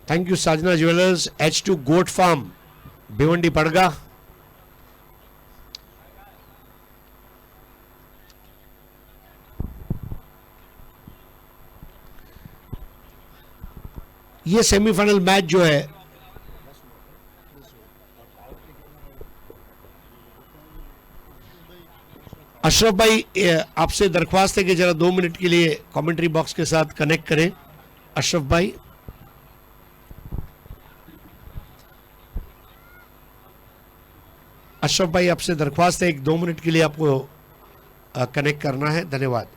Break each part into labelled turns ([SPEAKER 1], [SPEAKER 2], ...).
[SPEAKER 1] Thank you Sajna jewellers, H2 goat farm, Bhiwandi Padgha. ये semifinal match जो है अशरफ भाई, आपसे दरख्वास्त है कि जरा 2 मिनट के लिए कमेंट्री बॉक्स के साथ कनेक्ट करें। अशरफ भाई, अशरफ भाई आपसे दरख्वास्त है 1-2 मिनट के लिए आपको कनेक्ट करना है। धन्यवाद।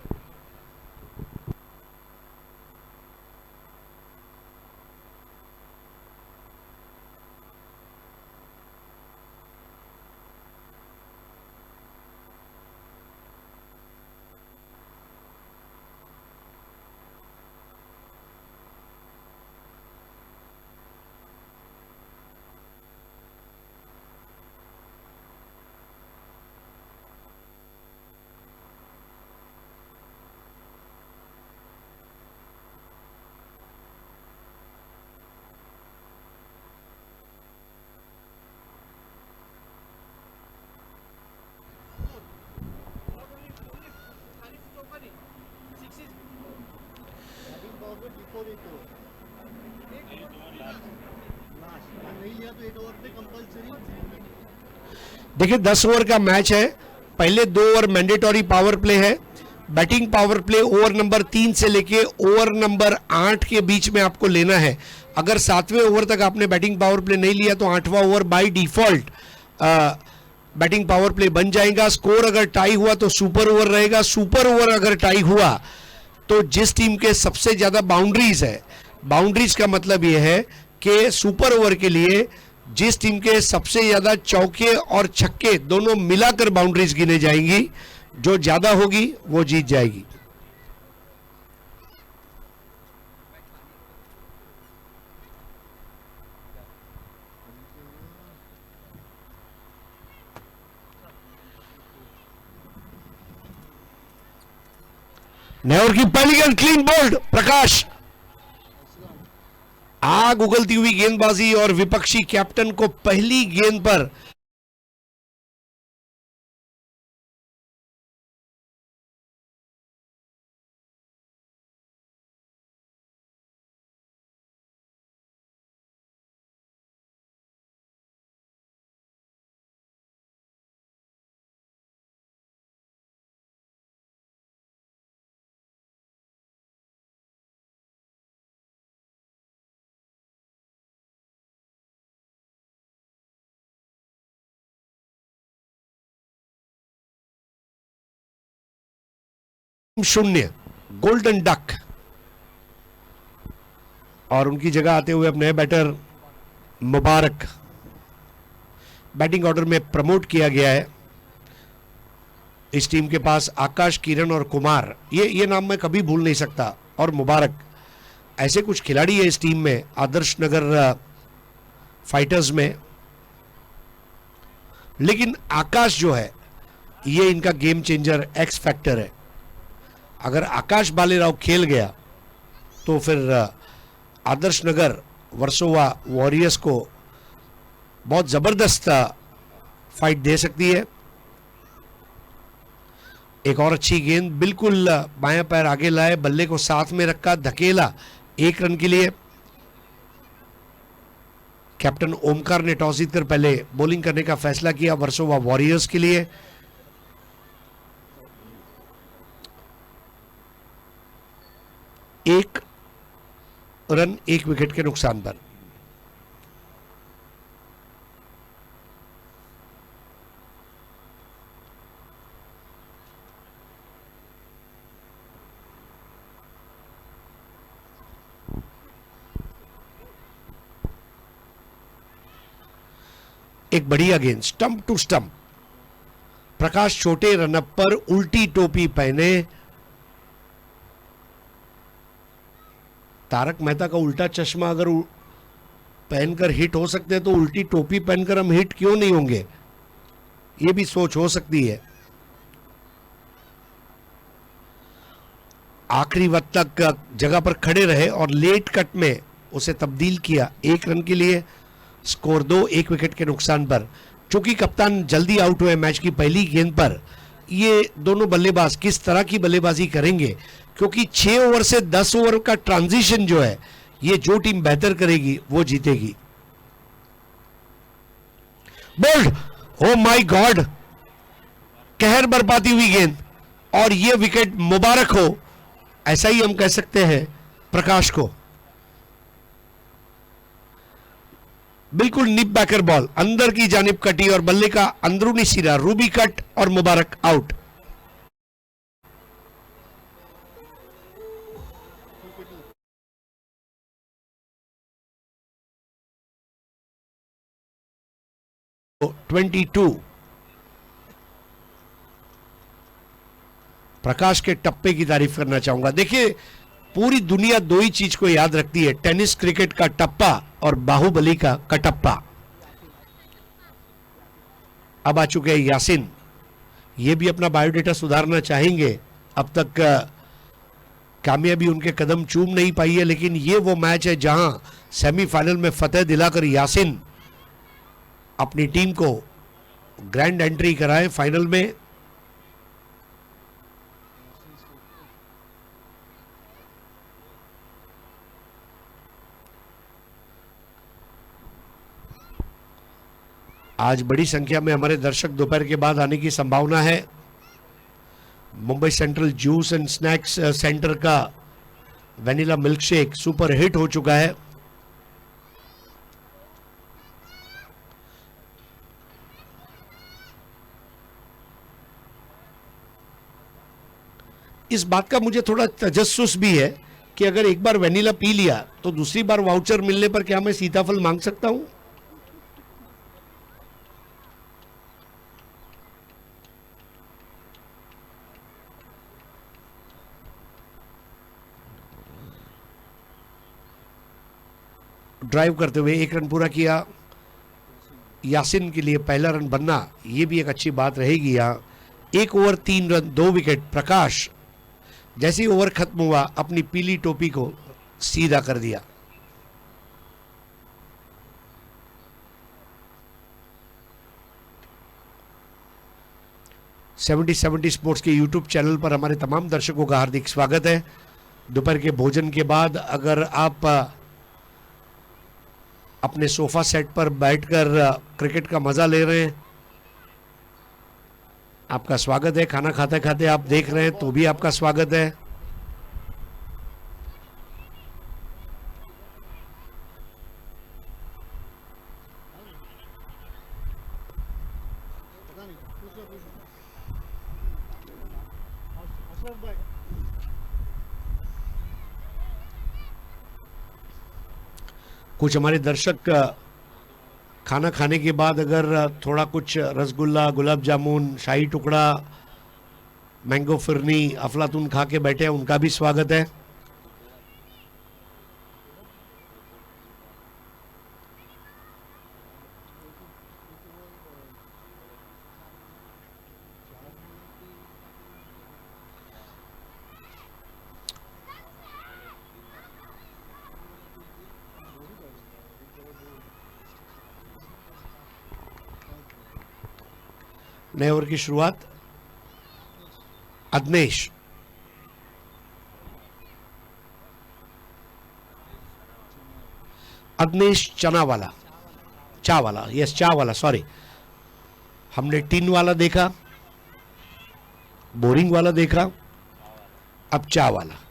[SPEAKER 1] देखिए 10 ओवर का मैच है, पहले 2 ओवर मैंडेटरी पावर प्ले है। Batting power play over number 3 से लेके ओवर नंबर 8 के बीच में आपको लेना है। अगर 7वें ओवर तक आपने बैटिंग पावर प्ले नहीं लिया तो 8वां over by default batting power play बन जाएगा। स्कोर अगर टाई हुआ तो सुपर ओवर रहेगा। सुपर ओवर अगर टाई हुआ तो जिस टीम के सबसे ज्यादा बाउंड्रीज है, बाउंड्रीज का मतलब यह है कि सुपर ओवर के लिए जिस टीम के सबसे ज्यादा चौके और छक्के दोनों मिलाकर बाउंड्रीज गिने जाएंगी, जो ज्यादा होगी वो जीत जाएगी। नेहर की पहली गेंद क्लीन बोल्ड, प्रकाश। आग उगलती हुई गेंदबाजी और विपक्षी कैप्टन को पहली गेंद पर शून्य, गोल्डन डक। और उनकी जगह आते हुए अब नए बैटर मुबारक बैटिंग ऑर्डर में प्रमोट किया गया है। इस टीम के पास आकाश, किरण और कुमार, ये नाम मैं कभी भूल नहीं सकता, और मुबारक, ऐसे कुछ खिलाड़ी है इस टीम में, आदर्श नगर फाइटर्स में। लेकिन आकाश जो है ये इनका गेम चेंजर, एक्स फैक्टर है। अगर आकाश बालेराव खेल गया तो फिर आदर्श नगर वर्सोवा वॉरियर्स को बहुत जबरदस्त फाइट दे सकती है। एक और अच्छी गेंद, बिल्कुल बायां पैर आगे लाए, बल्ले को साथ में रखा, धकेला, 1 रन के लिए। कैप्टन ओमकार ने टॉस जीतकर पहले बॉलिंग करने का फैसला किया वर्सोवा वॉरियर्स के लिए। एक रन 1 विकेट के नुकसान पर। एक बढ़िया गेंद, स्टंप टू स्टंप। प्रकाश छोटे रनअप पर उल्टी टोपी पहने, तारक मेहता का उल्टा चश्मा अगर पहनकर हिट हो सकते हैं तो उल्टी टोपी पहनकर हम हिट क्यों नहीं होंगे, ये भी सोच हो सकती है। आखिरी वक्त तक जगह पर खड़े रहे और लेट कट में उसे तब्दील किया 1 रन के लिए, स्कोर 2 1 विकेट के नुकसान पर। चूंकि कप्तान जल्दी आउट हुए मैच की पहली गेंद पर, ये दोनों बल्लेबाज किस तरह की बल्लेबाजी करेंगे, क्योंकि 6 ओवर से 10 ओवर का ट्रांजिशन जो है, ये जो टीम बेहतर करेगी वो जीतेगी। बोल्ड, ओ माय गॉड, कहर बरपाती हुई गेंद, और ये विकेट मुबारक हो, ऐसा ही हम कह सकते हैं प्रकाश को। बिल्कुल निप बैकर बॉल अंदर की जानिब कटी और बल्ले का अंदरूनी सिरा रूबी कट और मुबारक आउट। तो 22 प्रकाश के टप्पे की तारीफ करना चाहूंगा। देखिए, पूरी दुनिया दो ही चीज को याद रखती है, टेनिस क्रिकेट का टप्पा और बाहुबली का कटप्पा। अब आ चुके हैं यासिन, ये भी अपना बायोडेटा सुधारना चाहेंगे। अब तक कामयाबी उनके कदम चूम नहीं पाई है, लेकिन ये वो मैच है जहां सेमीफाइनल में फतेह दिलाकर यासिन अपनी टीम को ग्रैंड एंट्री कराए फाइनल में। आज बड़ी संख्या में हमारे दर्शक दोपहर के बाद आने की संभावना है। Mumbai central juice and snacks centre का vanilla milk shake super hit हो चुका है। इस बात का मुझे थोड़ा तजस्सुस भी है कि अगर एक बार वेनिला पी लिया तो दूसरी बार वाउचर मिलने पर क्या मैं सीताफल मांग सकता हूं? ड्राइव करते हुए 1 रन पूरा किया। यासिन के लिए पहला रन बनना यह भी एक अच्छी बात रहेगी। यहां 1 ओवर 3 रन 2 विकेट। प्रकाश जैसे ही ओवर खत्म हुआ अपनी पीली टोपी को सीधा कर दिया। सेवेंटी स्पोर्ट्स के यूट्यूब चैनल पर हमारे तमाम दर्शकों का हार्दिक स्वागत है। दोपहर के भोजन के बाद अगर आप अपने सोफा सेट पर बैठकर क्रिकेट का मजा ले रहे हैं, आपका स्वागत है। खाना खाते खाते आप देख रहे हैं तो भी आपका स्वागत है। कुछ हमारे दर्शक खाना खाने के बाद अगर थोड़ा कुछ रसगुल्ला, गुलाब जामुन, शाही टुकड़ा, मैंगो फिरनी, अफलातून खा के बैठे हैं, उनका भी स्वागत है। नए ओवर की शुरुआत अदनेश, चनावाला, चावाला, यस चावाला, सॉरी, हमने टिन वाला देखा, बोरिंग वाला देखा, अब चावाला।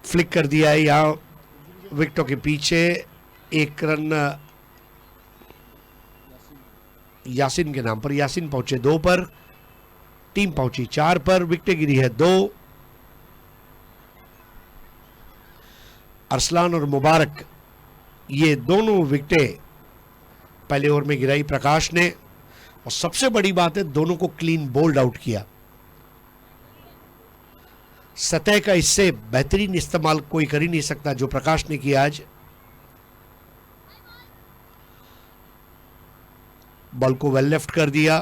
[SPEAKER 1] फ्लिक कर दिया है यहां विकेटों के पीछे। 1 रन यासिन के नाम पर। यासिन पहुंचे 2 पर, टीम पहुंची 4 पर, विकेटें गिरी है 2। अरसलान और मुबारक ये दोनों विकेटें पहले ओवर में गिराई प्रकाश ने, और सबसे बड़ी बात है दोनों को क्लीन बोल्ड आउट किया। सतह का इससे बेहतरीन इस्तेमाल कोई कर ही नहीं सकता जो प्रकाश ने किया आज। बॉल को वेल लेफ्ट कर दिया।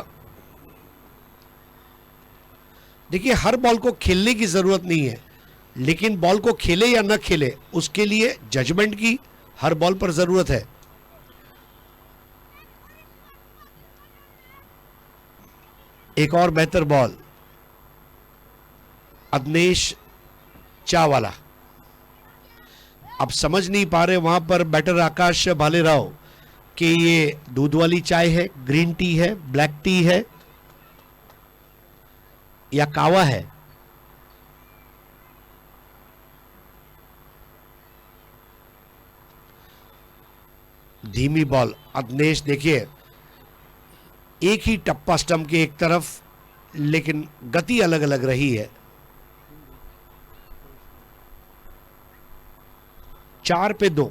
[SPEAKER 1] देखिए हर बॉल को खेलने की जरूरत नहीं है, लेकिन बॉल को खेले या न खेले उसके लिए जजमेंट की हर बॉल पर जरूरत है। एक और बेहतर बॉल, अदनेश चावाला। अब समझ नहीं पा रहे वहां पर बैटर आकाश भालेराव कि ये दूध वाली चाय है, ग्रीन टी है, ब्लैक टी है या कावा है। धीमी बॉल, अदनेश देखिए एक ही टप्पा स्टंप के एक तरफ, लेकिन गति अलग अलग रही है। 4 पे 2।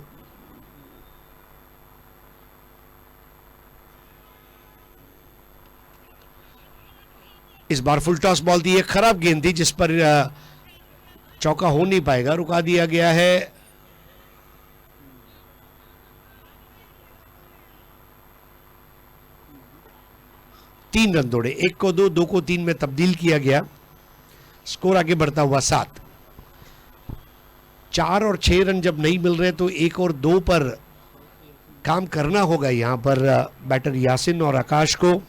[SPEAKER 1] इस बार फुल टॉस बॉल थी, एक खराब गेंद थी जिस पर चौका हो नहीं पाएगा, रुका दिया गया है। तीन रन दौड़े, 1 को 2, 2 को 3 में तब्दील किया गया। स्कोर आगे बढ़ता हुआ 7। 4 और 6 रन जब नहीं मिल रहे तो 1 और 2 पर काम करना होगा यहां पर बैटर यासिन और आकाश को।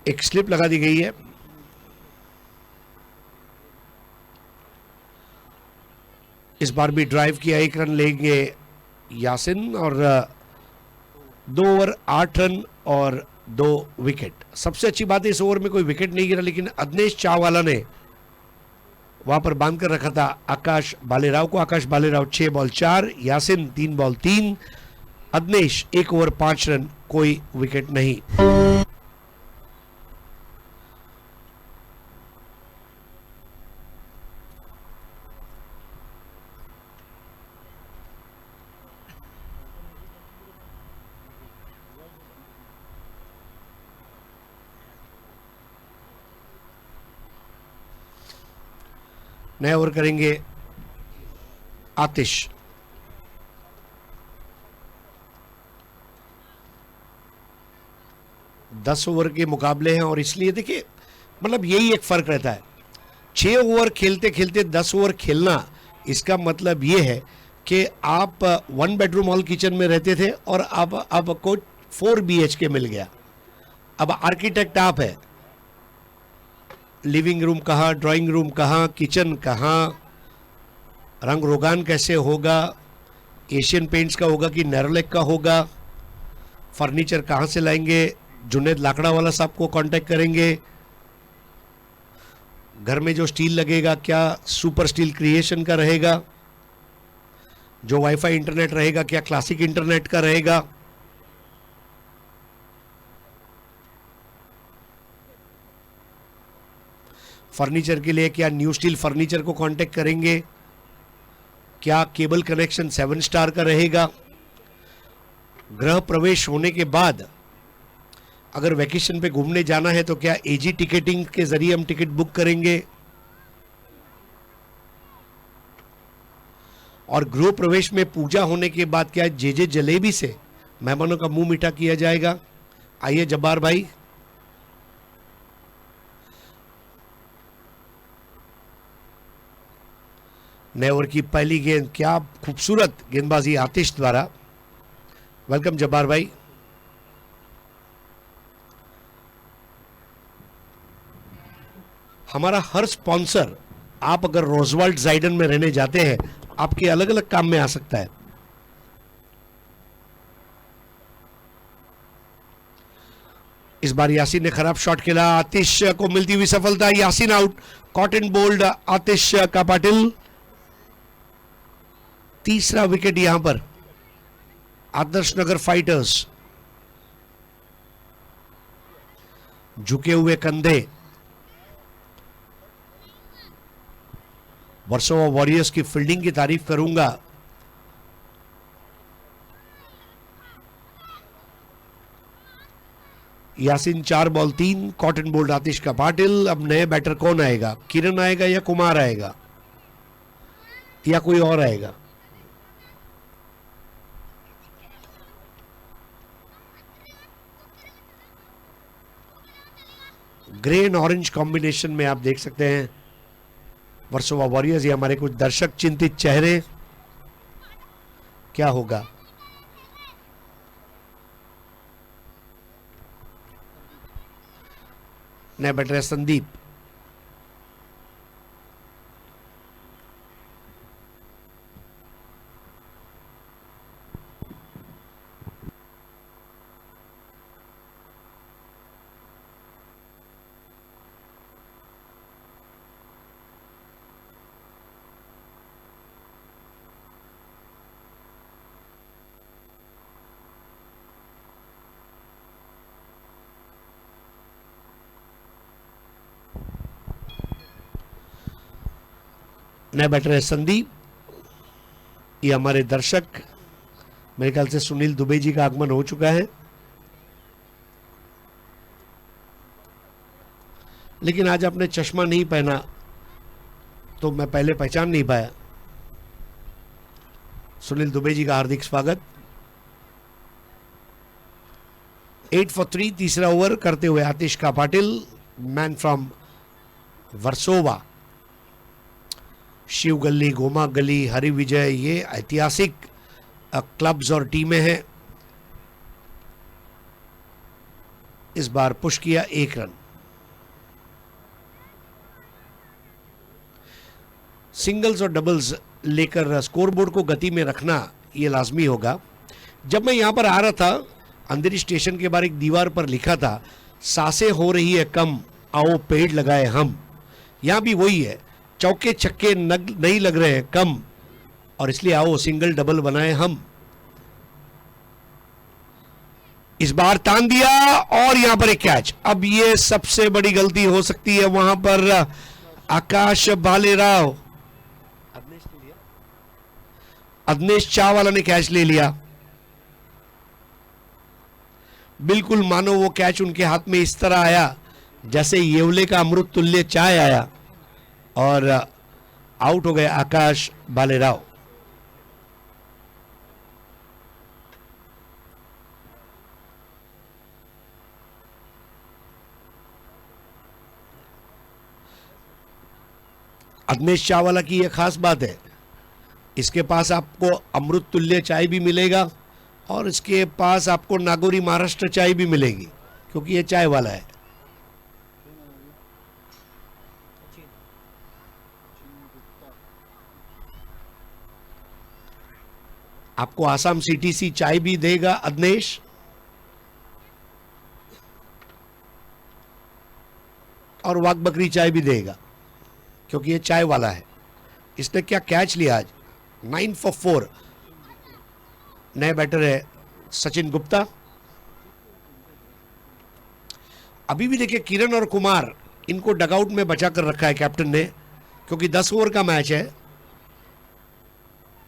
[SPEAKER 1] एक स्लिप लगा दी गई है। इस बार भी ड्राइव किया, 1 रन लेंगे यासिन और 2 ओवर 8 रन और 2 विकेट। सबसे अच्छी बात है इस ओवर में कोई विकेट नहीं गिरा, लेकिन अदनेश चावाला ने वहां पर बांध कर रखा था आकाश भालेराव को। Akash Bhalerao 6 ball 4, Yasin 3 ball 3, Adnesh 1 over 5 run, कोई विकेट नहीं। नया ओवर करेंगे आतिश। दस ओवर के मुकाबले हैं और इसलिए देखिए मतलब यही एक फर्क रहता है। 6 ओवर खेलते खेलते 10 ओवर खेलना, इसका मतलब ये है कि आप 1 बेडरूम हॉल किचन में रहते थे और अब आपको 4 BHK मिल गया। अब आर्किटेक्ट आप है, लिविंग रूम कहाँ, ड्राइंग रूम कहाँ, किचन कहाँ, रंग रोगान कैसे होगा, एशियन पेंट्स का होगा कि नेरोलैक का होगा, फर्नीचर कहाँ से लाएंगे, जुनेद लाकड़ा वाला साहब को कांटेक्ट करेंगे, घर में जो स्टील लगेगा क्या सुपर स्टील क्रिएशन का रहेगा, जो वाईफाई इंटरनेट रहेगा क्या क्लासिक इंटरनेट का रहेगा। फर्नीचर के लिए क्या न्यू स्टील फर्नीचर को कांटेक्ट करेंगे, क्या केबल कनेक्शन 7 स्टार का रहेगा। गृह प्रवेश होने के बाद अगर वैकेशन पे घूमने जाना है तो क्या एजी टिकटिंग के जरिए हम टिकट बुक करेंगे, और गृह प्रवेश में पूजा होने के बाद क्या जे जलेबी से मेहमानों का मुंह मीठा किया जाएगा। आइए जब्बार भाई। नए ओवर की पहली गेंद, क्या खूबसूरत गेंदबाजी आतिश द्वारा। वेलकम जब्बार भाई। हमारा हर स्पॉन्सर, आप अगर रोजवाल्ड जाइडन में रहने जाते हैं आपके अलग अलग काम में आ सकता है। इस बार यासीन ने खराब शॉट खेला, आतिश को मिलती हुई सफलता। Yasin out, caught and bowled Atishka Patil. तीसरा विकेट यहां पर आदर्श नगर फाइटर्स। झुके हुए कंधे, वर्सोवा वॉरियर्स की फील्डिंग की तारीफ करूंगा। Yasin 4 ball 3, cotton bold Atishka Patil. अब नए बैटर कौन आएगा? किरण आएगा या कुमार आएगा या कोई और आएगा? ग्रे एंड ऑरेंज कॉम्बिनेशन में आप देख सकते हैं वर्सोवा वॉरियर्स। ये हमारे कुछ दर्शक चिंतित चेहरे, क्या होगा? नया बैटर है संदीप। नया बैटर है संदीप। ये हमारे दर्शक, मेरे ख्याल से सुनील दुबे जी का आगमन हो चुका है, लेकिन आज आपने चश्मा नहीं पहना तो मैं पहले पहचान नहीं पाया। सुनील दुबे जी का हार्दिक स्वागत। 8 for 3 तीसरा ओवर करते हुए आतिश का पाटिल, मैन फ्रॉम वर्सोवा। शिव गली, गोमा गली, हरि विजय, ये ऐतिहासिक क्लब्स और टीमें हैं। इस बार पुश किया 1 रन। सिंगल्स और डबल्स लेकर स्कोरबोर्ड को गति में रखना ये लाजमी होगा। जब मैं यहां पर आ रहा था, अंधेरी स्टेशन के बाहर एक दीवार पर लिखा था, सांसें हो रही है कम, आओ पेड़ लगाए हम। यहां भी वही है, चौके छक्के नहीं लग रहे हैं कम, और इसलिए आओ सिंगल डबल बनाए हम। इस बार तान दिया और यहां पर एक कैच। अब ये सबसे बड़ी गलती हो सकती है वहां पर आकाश भालेराव, अदनेश चावला ने कैच ले लिया। बिल्कुल मानो वो कैच उनके हाथ में इस तरह आया जैसे येवले का अमृत तुल्य चाय आया, और आउट हो गए आकाश भालेराव। अदनेश चावला की यह खास बात है, इसके पास आपको अमृत तुल्य चाय भी मिलेगा और इसके पास आपको नागौरी महाराष्ट्र चाय भी मिलेगी, क्योंकि ये चाय वाला है। आपको आसाम सीटीसी चाय भी देगा अदनेश, और वाघ बकरी चाय भी देगा, क्योंकि ये चाय वाला है। इसने क्या कैच लिया आज, 9 for 4। नए बैटर है सचिन गुप्ता। अभी भी देखिए किरण और कुमार, इनको डगआउट में बचा कर रखा है कैप्टन ने, क्योंकि 10 ओवर का मैच है।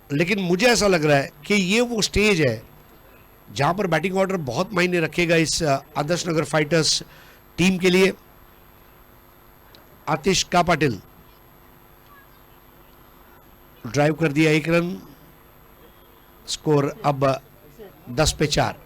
[SPEAKER 1] लेकिन मुझे ऐसा लग रहा है कि ये वो स्टेज है जहां पर बैटिंग ऑर्डर बहुत मायने रखेगा इस आदर्श नगर फाइटर्स टीम के लिए। आतिश का पाटिल ड्राइव कर दिया 1 रन, स्कोर अब 10 पे 4।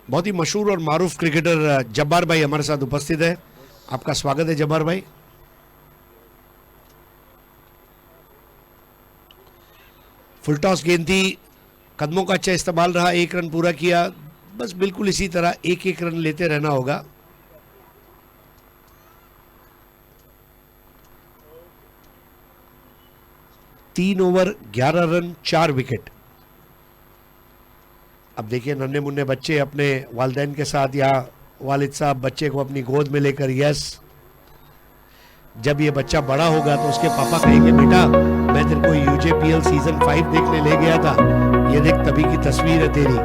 [SPEAKER 1] बहुत ही मशहूर और मारूफ क्रिकेटर जब्बार भाई हमारे साथ उपस्थित है। आपका स्वागत है जब्बार भाई। फुल टॉस गेंद थी, कदमों का अच्छा इस्तेमाल रहा, 1 रन पूरा किया। बस बिल्कुल इसी तरह 1-1 रन लेते रहना होगा। तीन ओवर 11 रन 4 विकेट। अब देखिए नन्हे मुन्ने बच्चे अपने वालिदैन के साथ, या वालिद साहब बच्चे को अपनी गोद में लेकर, यस, जब ये बच्चा बड़ा होगा तो उसके पापा कहेंगे बेटा मैं मैं तेरे को यूजेपीएल सीजन 5 देखने ले गया था, ये देख तभी की तस्वीर है तेरी।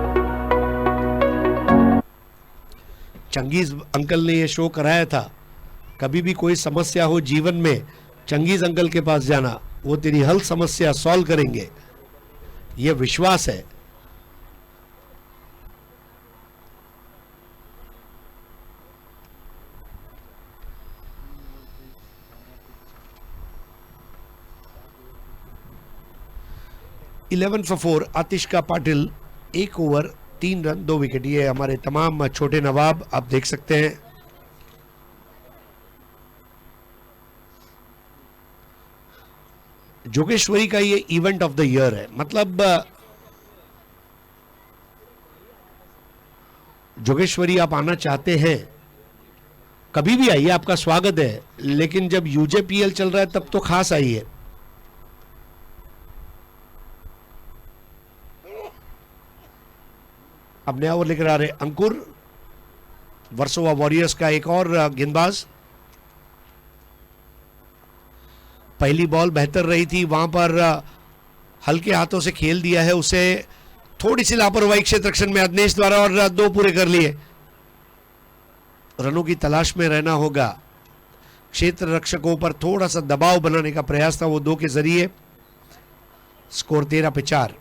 [SPEAKER 1] चंगेज अंकल ने ये शो कराया था, कभी भी कोई समस्या हो जीवन में चंगेज अंकल के पास जाना, वो तेरी हल समस्या सॉल्व करेंगे, ये विश्वास है। Eleven for 4 Atishka Patil, 1 over 3 run 2 wicket. ये हमारे तमाम छोटे नवाब आप देख सकते हैं। जोगेश्वरी का ये इवेंट ऑफ द ईयर है, मतलब जोगेश्वरी आप आना चाहते हैं कभी भी आइए, आपका स्वागत है, लेकिन जब यूजेपीएल चल रहा है तब तो खास आइए। अब नया ओवर लेकर आ रहे अंकुर, वर्सोवा वॉरियर्स का एक और गेंदबाज। पहली बॉल बेहतर रही थी, वहां पर हल्के हाथों से खेल दिया है उसे, थोड़ी सी लापरवाही क्षेत्र रक्षण में अदनेश द्वारा, और 2 पूरे कर लिए। रनों की तलाश में रहना होगा, क्षेत्र रक्षकों पर थोड़ा सा दबाव बनाने का प्रयास था, वो 2 के जरिए। स्कोर 13 पे 4।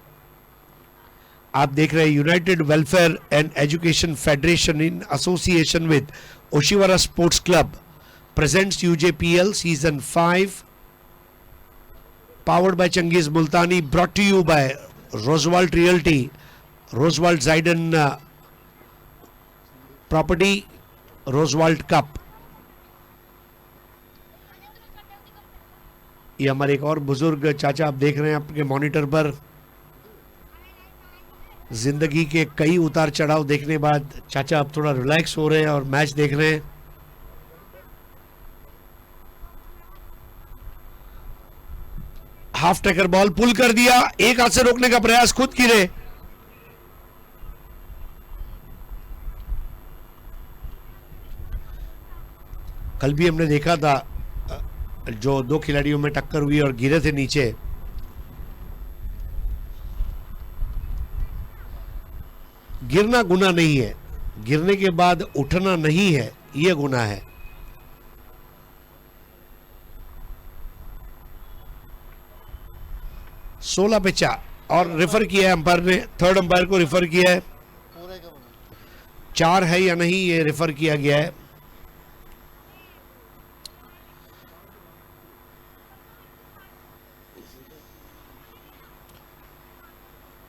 [SPEAKER 1] आप देख रहे हैं United Welfare and Education Federation in association with Oshiwara Sports Club presents UJPL season 5, powered by Changiz Multani, brought to you by Roswald Realty, Roswald Zidane Property, Roswald Cup। ये हमारे एक और बुजुर्ग चाचा आप देख रहे हैं आपके मॉनिटर पर। जिंदगी के कई उतार चढ़ाव देखने बाद चाचा अब थोड़ा रिलैक्स हो रहे हैं और मैच देख रहे हैं। हाफ ट्रैकर बॉल पुल कर दिया, एक हाथ से रोकने का प्रयास, खुद गिरे। कल भी हमने देखा था जो 2 खिलाड़ियों में टक्कर हुई और गिरे थे नीचे। गिरना गुनाह नहीं है, गिरने के बाद उठना नहीं है, यह गुनाह है। सोलह पे 4 और रेफर किया है अंपायर ने, थर्ड अंपायर को रेफर किया है। 4 है या नहीं ये रेफर किया गया है।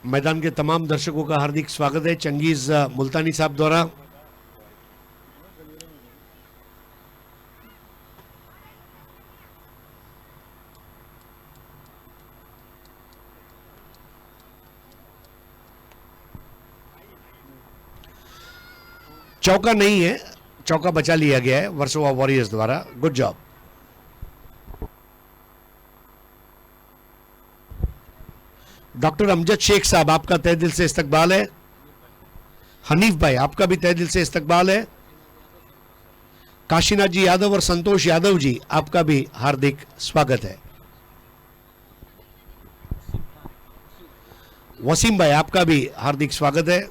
[SPEAKER 1] मैदान के तमाम दर्शकों का हार्दिक स्वागत है चंगेज मुल्तानी साहब द्वारा। चौका नहीं है, चौका बचा लिया गया है वर्सोवा वॉरियर्स द्वारा, good job. Doctor Amjad Shaikh साहब आपका तहे दिल से इस्तकबाल है। हनीफ भाई आपका भी तहे दिल से इस्तकबाल है। काशीनाथ जी यादव और संतोष यादव जी आपका भी हार्दिक स्वागत है। वसीम भाई आपका भी हार्दिक स्वागत है।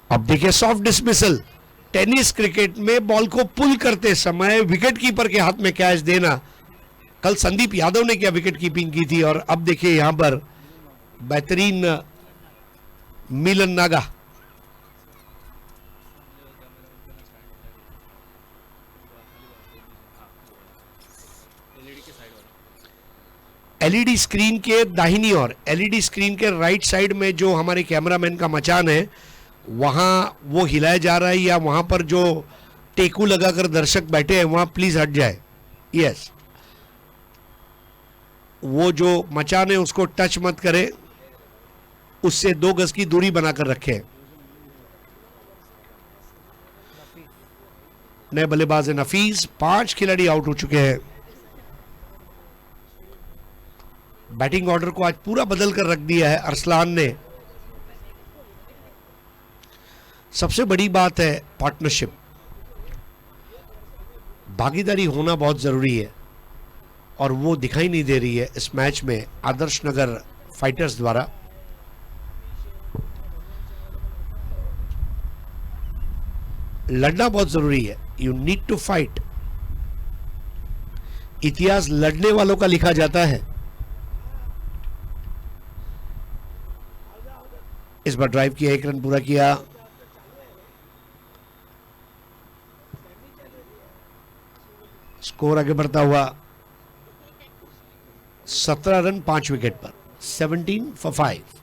[SPEAKER 1] अब देखिए सॉफ्ट डिसमिसल, टेनिस क्रिकेट में बॉल को पुल करते समय विकेट कीपर के हाथ में कैच देना। कल संदीप यादव ने क्या विकेट कीपिंग की थी, और अब देखिए यहां पर बेहतरीन मिलन नागा। एलईडी स्क्रीन के दाहिनी ओर, एलईडी स्क्रीन के राइट साइड में जो हमारे कैमरामैन का मचान है वहां वो हिलाया जा रहा है, या वहां पर जो टेकू लगाकर दर्शक बैठे हैं वहां प्लीज हट जाए। यस, वो जो मचान है उसको टच मत करें, उससे 2 गज की दूरी बनाकर रखें। नए बल्लेबाज नफीस। 5 खिलाड़ी आउट हो चुके हैं। बैटिंग ऑर्डर को आज पूरा बदल कर रख दिया है अरसलान ने। सबसे बड़ी बात है पार्टनरशिप, भागीदारी होना बहुत जरूरी है और वो दिखाई नहीं दे रही है इस मैच में आदर्श नगर फाइटर्स द्वारा। लड़ना बहुत जरूरी है, यू नीड टू फाइट। इतिहास लड़ने वालों का लिखा जाता है। इस बार ड्राइव किया, 1 रन पूरा किया। स्कोर आगे बढ़ता हुआ 17 रन 5 विकेट पर, 17 for 5।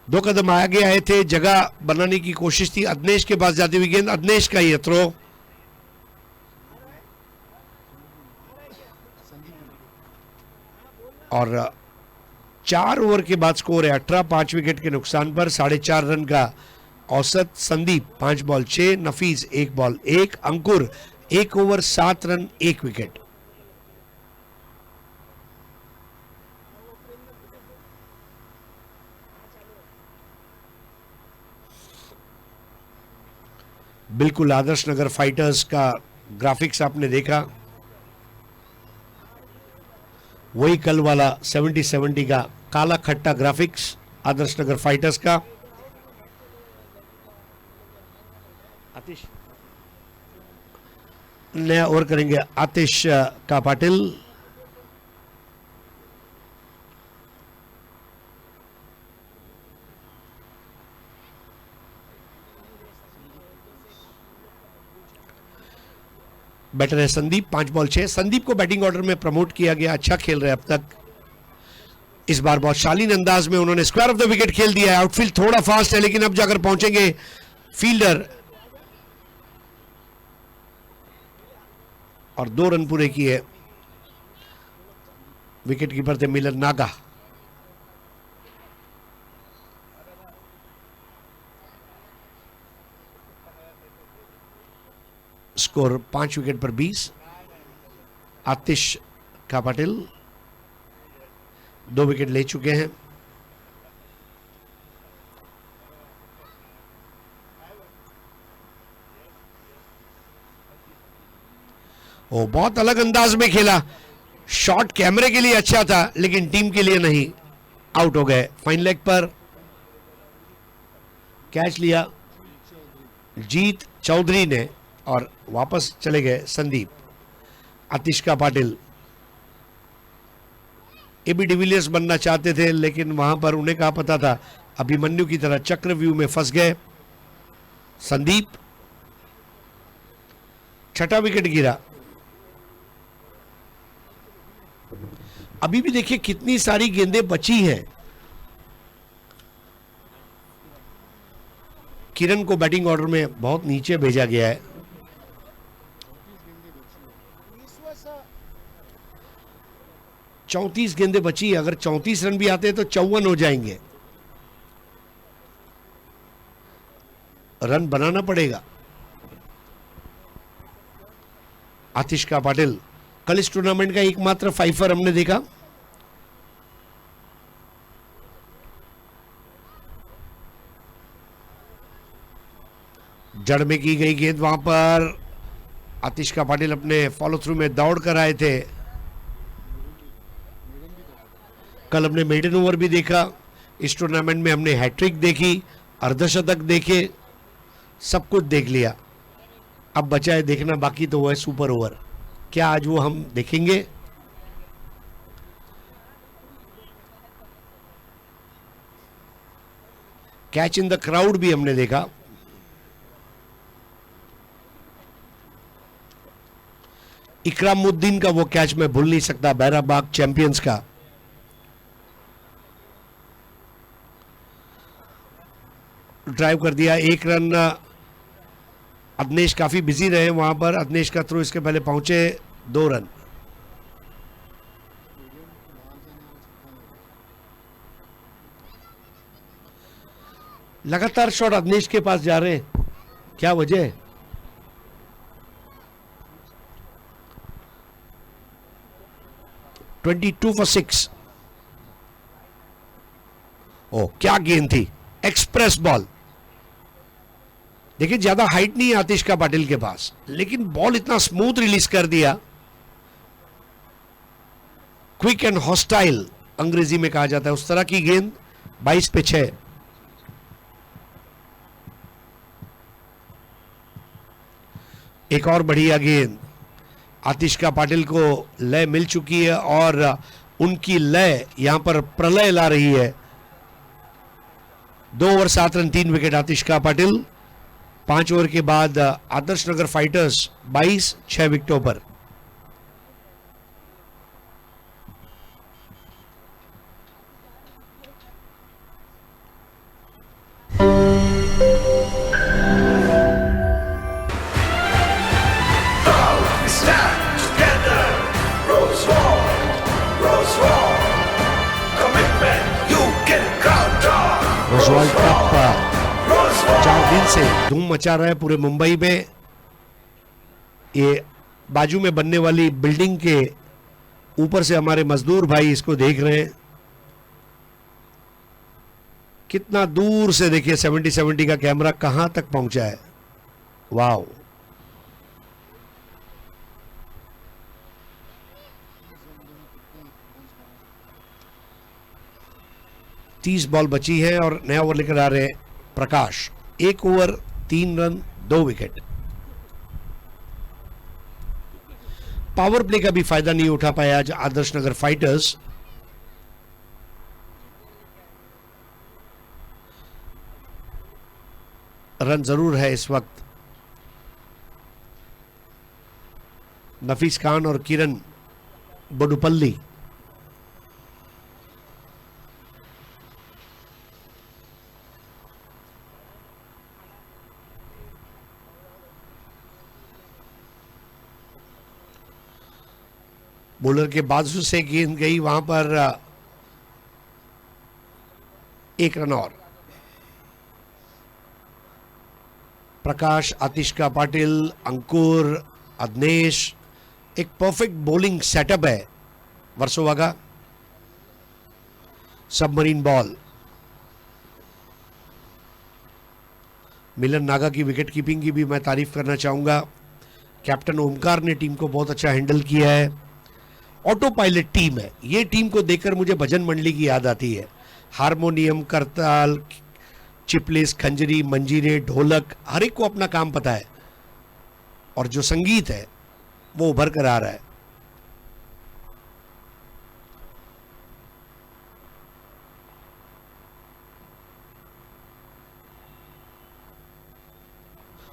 [SPEAKER 1] दो कदम आगे आए थे, जगह बनाने की कोशिश थी। अदनेश के पास जाती हुई गेंद, अदनेश का ये थ्रो। और 4 ओवर के बाद स्कोर है 18, 5 विकेट के नुकसान पर 4.5 रन का औसत। संदीप 5 बॉल 6, नफीस 1 बॉल 1, अंकुर 1 ओवर 7 रन 1 विकेट। बिल्कुल आदर्श नगर फाइटर्स का ग्राफिक्स आपने देखा, वही कल वाला 70-70 का काला खट्टा ग्राफिक्स आदर्श नगर फाइटर्स का। आतिश नया ओवर करेंगे आतिश का पाटिल। बैटर है संदीप, 5 बॉल 6। संदीप को बैटिंग ऑर्डर में प्रमोट किया गया, अच्छा खेल रहे अब तक। इस बार बहुत शालीन अंदाज में उन्होंने स्क्वायर ऑफ द विकेट खेल दिया है। आउटफील्ड थोड़ा फास्ट है लेकिन अब जाकर पहुंचेंगे फील्डर, और 2 रन पूरे किए। विकेट कीपर थे मिलन नागा। स्कोर 5 विकेट पर 20। आतिश का पाटिल 2 विकेट ले चुके हैं। ओ बहुत अलग अंदाज में खेला, शॉट कैमरे के लिए अच्छा था लेकिन टीम के लिए नहीं। आउट हो गए। फाइन लेग पर कैच लिया जीत चौधरी ने और वापस चले गए संदीप। आतिश का पाटिल एबी डिविलियर्स बनना चाहते थे लेकिन वहां पर उन्हें कहा पता था अभिमन्यु की तरह चक्रव्यूह में फंस गए। संदीप 6ठा विकेट गिरा। अभी भी देखिए कितनी सारी गेंदें बची हैं। किरण को बैटिंग ऑर्डर में बहुत नीचे भेजा गया है। चौंतीस गेंदें बची, अगर 34 रन भी आते हैं तो 54 हो जाएंगे। रन बनाना पड़ेगा। आतिश का पाटिल कल इस टूर्नामेंट का एकमात्र फाइफर हमने देखा। जड़ में की गई गेंद, वहां पर आतिश का पाटिल अपने फॉलो थ्रू में दौड़ कर आए थे। कल हमने मेडन ओवर भी देखा, इस टूर्नामेंट में हमने हैट्रिक देखी, अर्धशतक देखे, सब कुछ देख लिया। अब बचा है देखना बाकी तो वो है सुपर ओवर। क्या आज वो हम देखेंगे? कैच इन द क्राउड भी हमने देखा। इकरामुद्दीन का वो कैच मैं भूल नहीं सकता, बैराबाग चैंपियंस का। ड्राइव कर दिया, 1 रन। अदनेश काफी बिजी रहे वहां पर। अदनेश का थ्रो इसके पहले पहुंचे, 2 रन। लगातार शॉट अदनेश के पास जा रहे हैं, क्या वजह है? (22 for 6). ओ क्या गेंद थी, एक्सप्रेस बॉल। देखिए ज्यादा हाइट नहीं है आतिश का पाटिल के पास, लेकिन बॉल इतना स्मूथ रिलीज कर दिया। क्विक एंड हॉस्टाइल अंग्रेजी में कहा जाता है उस तरह की गेंद। 22 पे 6। एक और बढ़िया गेंद। आतिश का पाटिल को लय मिल चुकी है और उनकी लय यहां पर प्रलय ला रही है। 2 ओवर 7 रन 3 विकेट आतिश का पाटिल। 5 ओवर के बाद आदर्श नगर फाइटर्स 22 6 विकेटों पर। वर्ल्ड कप 4 दिन से धूम मचा रहा है पूरे मुंबई में। ये बाजू में बनने वाली बिल्डिंग के ऊपर से हमारे मजदूर भाई इसको देख रहे हैं। कितना दूर से देखिए 70-70 का कैमरा कहां तक पहुंचा है। वाओ, तीस बॉल बची है और नया ओवर लेकर आ रहे हैं प्रकाश। 1 over 3 run 2 wicket. Power play का भी फायदा नहीं उठा पाया आज आदर्श नगर फाइटर्स। रन जरूर है इस वक्त। नफीस खान और किरण बोडुपल्ली। बॉलर के बाजू से गेंद गई, वहां पर 1 रन और। प्रकाश, आतिश का पाटिल, अंकुर, अदनेश, एक परफेक्ट बॉलिंग सेटअप है वर्सोवा का। Submarine ball. मिलन नागा की विकेट कीपिंग की भी मैं तारीफ करना चाहूंगा। कैप्टन ओमकार ने टीम को बहुत अच्छा हैंडल किया है। ऑटो पायलट टीम है ये। टीम को देखकर मुझे भजन मंडली की याद आती है। हारमोनियम, करताल, चिपलिस, खंजरी, मंजीरे, ढोलक, हर एक को अपना काम पता है और जो संगीत है वो उभर कर आ रहा है।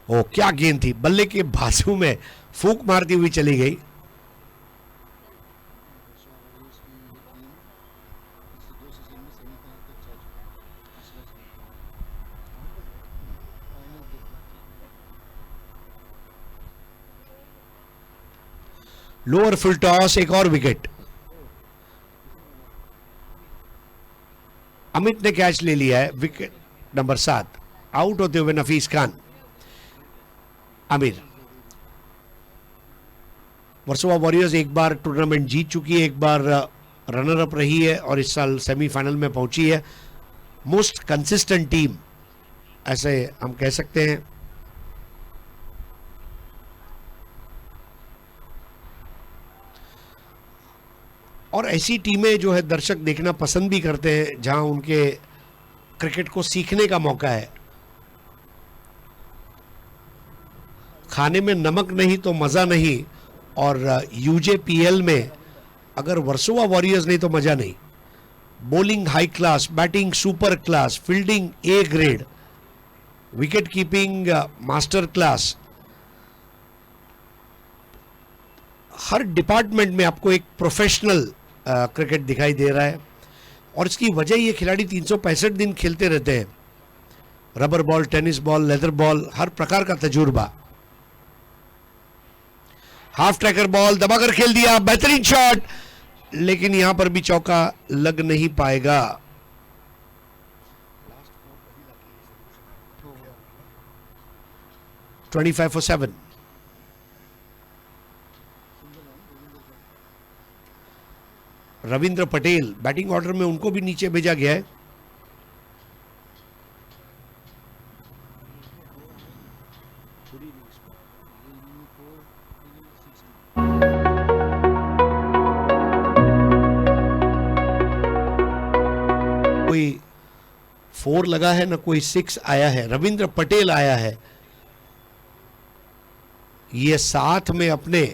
[SPEAKER 1] ओ क्या गेंद थी, बल्ले के बाजू में फूंक मारती हुई चली गई। लोअर फुल टॉस, एक और विकेट। अमित ने कैच ले लिया है। Wicket number 7। आउट होते हुए नफीस खान। आमिर। वर्सोवा वॉरियर्स एक बार टूर्नामेंट जीत चुकी है, एक बार रनर अप रही है और इस साल सेमीफाइनल में पहुंची है। मोस्ट कंसिस्टेंट टीम ऐसे हम कह सकते हैं। और ऐसी टीमें जो है दर्शक देखना पसंद भी करते हैं जहां उनके क्रिकेट को सीखने का मौका है। खाने में नमक नहीं तो मजा नहीं, और यूजेपीएल में अगर वर्सोवा वॉरियर्स नहीं तो मजा नहीं। Bowling high class, batting super class, fielding A grade, wicket keeping master class. Her department में आपको एक प्रोफेशनल क्रिकेट दिखाई दे रहा है और इसकी वजह ये खिलाड़ी 365 दिन खेलते रहते हैं। Rubber ball, tennis ball, leather ball, हर प्रकार का तजुर्बा। हाफ ट्रैकर बॉल दबाकर खेल दिया, बेहतरीन शॉट, लेकिन यहां पर भी चौका लग नहीं पाएगा। 25 for 7. Ravindra Patel batting order में उनको भी नीचे भेजा गया है. कोई 4 लगा है ना कोई 6 आया है. रविंद्र पटेल आया है. ये साथ में अपने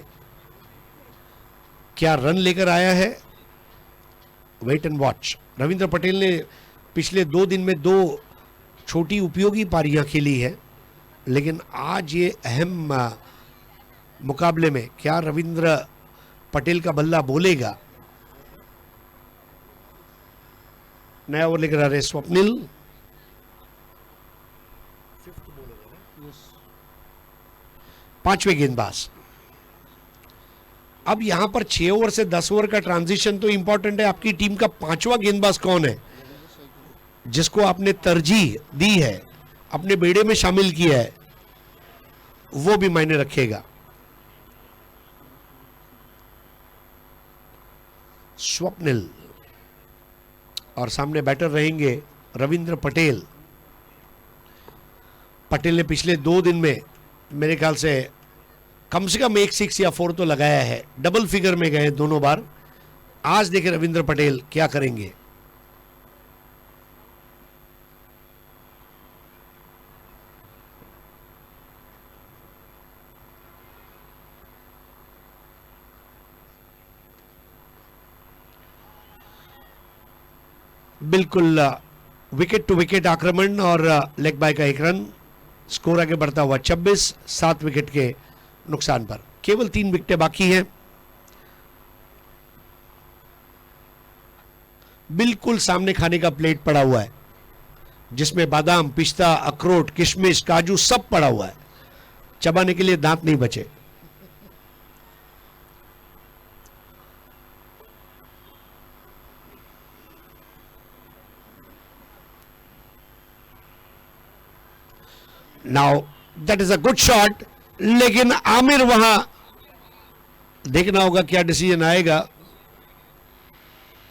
[SPEAKER 1] क्या रन लेकर आया है, wait and watch. Ravindra Patel ने पिछले 2 दिन में 2 छोटी उपयोगी पारियां खेली है, लेकिन आज ये अहम मुकाबले में क्या रविंद्र पटेल का बल्ला बोलेगा. नया ओवर लेकर आ रहे स्वप्निल. पांचवें गेंदबाज. अब यहां पर 6 ओवर से 10 ओवर का ट्रांजिशन तो इंपॉर्टेंट है. आपकी टीम का 5वां गेंदबाज कौन है जिसको आपने तरजीह दी है, अपने बेड़े में शामिल किया है, वो भी मायने रखेगा. स्वप्निल और सामने बैटर रहेंगे रविंद्र पटेल. पटेल ने पिछले 2 दिन में मेरे ख्याल से कम 1 6 या 4 तो लगाया है. डबल फिगर में गए दोनों बार. आज देखें रविंद्र पटेल क्या करेंगे. बिल्कुल विकेट टू विकेट आक्रमण और लेग बाय का 1 रन. स्कोर आगे बढ़ता हुआ 26, 7 विकेट के नुकसान पर. केवल 3 विकेटें बाकी हैं. बिल्कुल सामने खाने का प्लेट पड़ा हुआ है जिसमें बादाम, पिस्ता, अखरोट, किशमिश, काजू सब पड़ा हुआ है. चबाने के लिए दांत नहीं बचे. Now that is a good shot, लेकिन आमिर वहां देखना होगा क्या डिसीजन आएगा.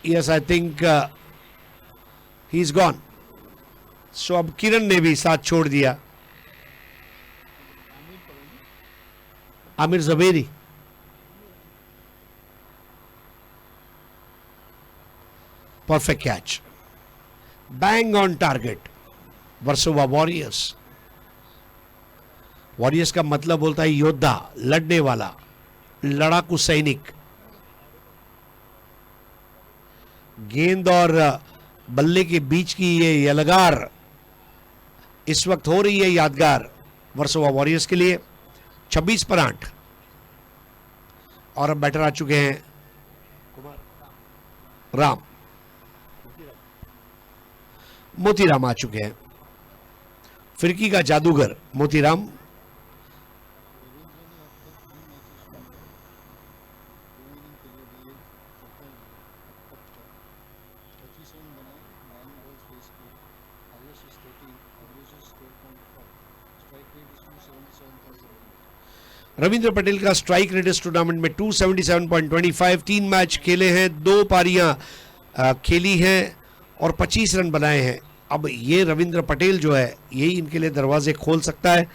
[SPEAKER 1] Yes, I think he is gone. So अब किरण ने भी साथ छोड़ दिया. Aamir Javeri. Perfect catch, bang on target. Versova warriors. Warriors का मतलब बोलता है योद्धा, लड़ने वाला, लड़ाकू सैनिक. गेंद और बल्ले के बीच की ये यलगार इस वक्त हो रही है यादगार वर्सोवा वॉरियर्स के लिए. 26 पर 8. और अब बैटर आ चुके हैं राम. मोतीराम आ चुके हैं. फिरकी का जादूगर मोतीराम. रविंद्र पटेल का स्ट्राइक रेट इस टूर्नामेंट में 277.25. 3 मैच खेले हैं, 2 पारियां खेली हैं और 25 रन बनाए हैं. अब ये रविंद्र पटेल जो है यही इनके लिए दरवाजे खोल सकता है.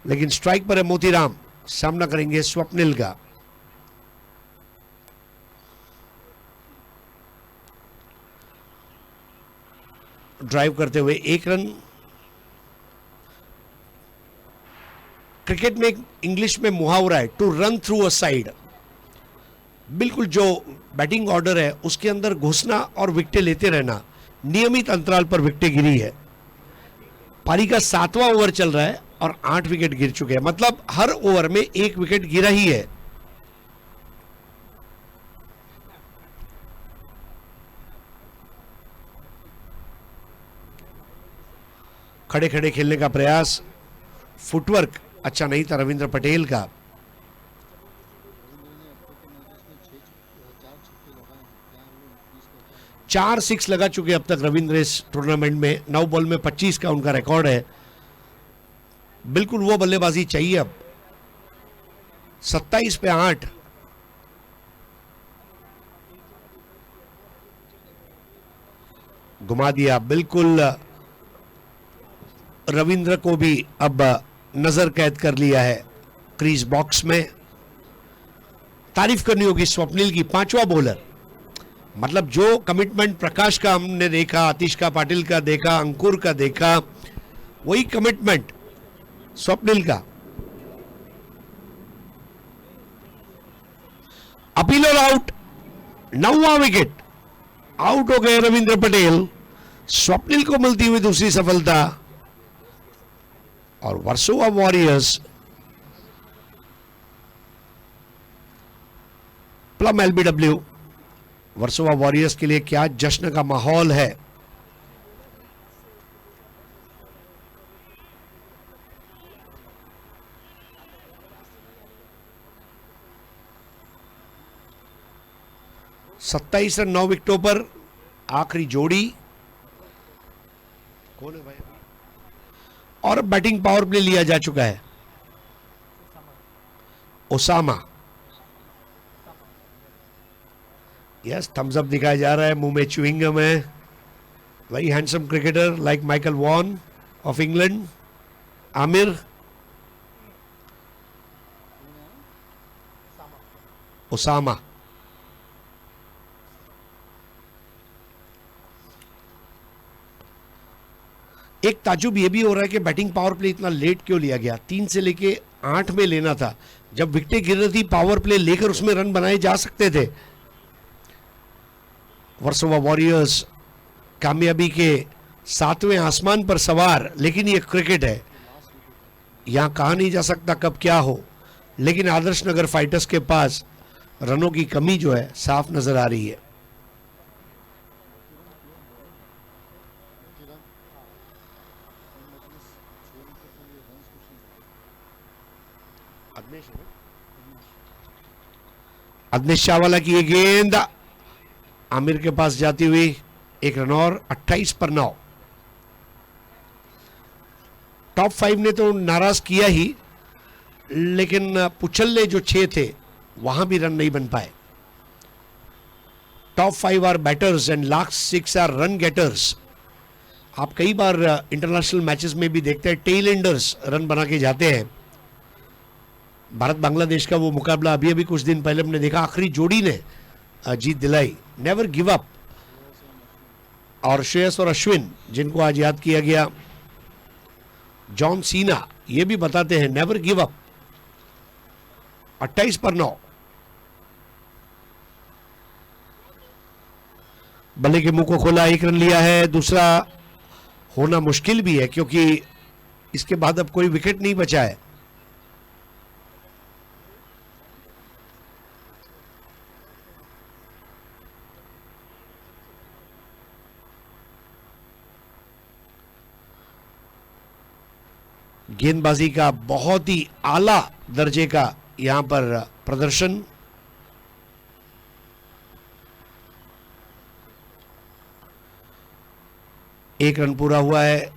[SPEAKER 1] लेकिन स्ट्राइक पर है मोतीराम. सामना करेंगे स्वप्निल का. ड्राइव करते हुए 1 रन. क्रिकेट में एक इंग्लिश में मुहावरा है, to run through a side. बिल्कुल जो बैटिंग ऑर्डर है उसके अंदर घुसना और विकेटें लेते रहना. नियमित अंतराल पर विकेटें गिरी है. पारी का 7वां ओवर चल रहा है और 8 विकेट गिर चुके हैं. मतलब हर ओवर में 1 विकेट गिरा ही है. खड़े खड़े खेलने का प्रयास. फुटवर्क अच्छा नहीं था रविंद्र पटेल का. चार 6 लगा चुके अब तक रविंद्र इस टूर्नामेंट में. 9 बॉल में 25 का उनका रिकॉर्ड है. बिल्कुल वो बल्लेबाजी चाहिए अब। 27 पे 8। घुमा दिया बिल्कुल। रविंद्र को भी अब नजर कैद कर लिया है क्रीज बॉक्स में। तारीफ करनी होगी स्वप्निल की, 5वां बॉलर। मतलब जो कमिटमेंट प्रकाश का हमने देखा, आतिश का, पाटिल का देखा, अंकुर का देखा, वही कमिटमेंट स्वप्निल का। अपील और आउट, 9वां विकेट। आउट हो गए रविंद्र पटेल। स्वप्निल को मिलती हुई दूसरी सफलता और Versova warriors plum LBW. Versova warriors के लिए क्या जश्न का माहौल है। सत्ताईस रन 9 विकेटों पर आखिरी जोड़ी कौन है भाई? और बैटिंग पावर प्ले लिया जा चुका है। ओसामा, यस, थम्स अप दिखाया जा रहा है, मुंह में च्युइंगम है। Very handsome cricketer like Michael Vaughan of England. Aamir, Osama. एक ताजुब यह भी हो रहा है कि बैटिंग पावर प्ले इतना लेट क्यों लिया गया। 3 से लेके 8 में लेना था। जब विकेटें गिर रही थी पावर प्ले लेकर उसमें रन बनाए जा सकते थे। वर्सोवा वॉरियर्स कामयाबी के 7वें आसमान पर सवार, लेकिन यह क्रिकेट है, यहां कहा नहीं जा सकता कब क्या हो। लेकिन आदर्श नगर फाइटर्स के पास रनों की कमी जो है साफ नजर आ रही है। अदनेश चावला की ये गेंद आमिर के पास जाती हुई 1 रन और 28 पर 9। टॉप 5 ने तो नाराज किया ही, लेकिन पुछल्ले जो 6 थे वहां भी रन नहीं बन पाए। Top 5 are batters and last 6 are run getters. आप कई बार इंटरनेशनल मैचेस में भी देखते हैं टेल एंडर्स रन बना के जाते हैं। भारत बांग्लादेश का वो मुकाबला अभी अभी कुछ दिन पहले हमने देखा, आखिरी जोड़ी ने जीत दिलाई। Never give up. और श्रेयस और अश्विन जिनको आज याद किया गया, जॉन सीना, ये भी बताते हैं नेवर गिव अप। 28 पर 9। बल्ले के मुंह को खोला, 1 रन लिया है। दूसरा होना मुश्किल भी है क्योंकि इसके बाद अब कोई विकेट नहीं बचा है। गेंदबाजी का बहुत ही आला दर्जे का यहां पर प्रदर्शन। एक रन पूरा हुआ है।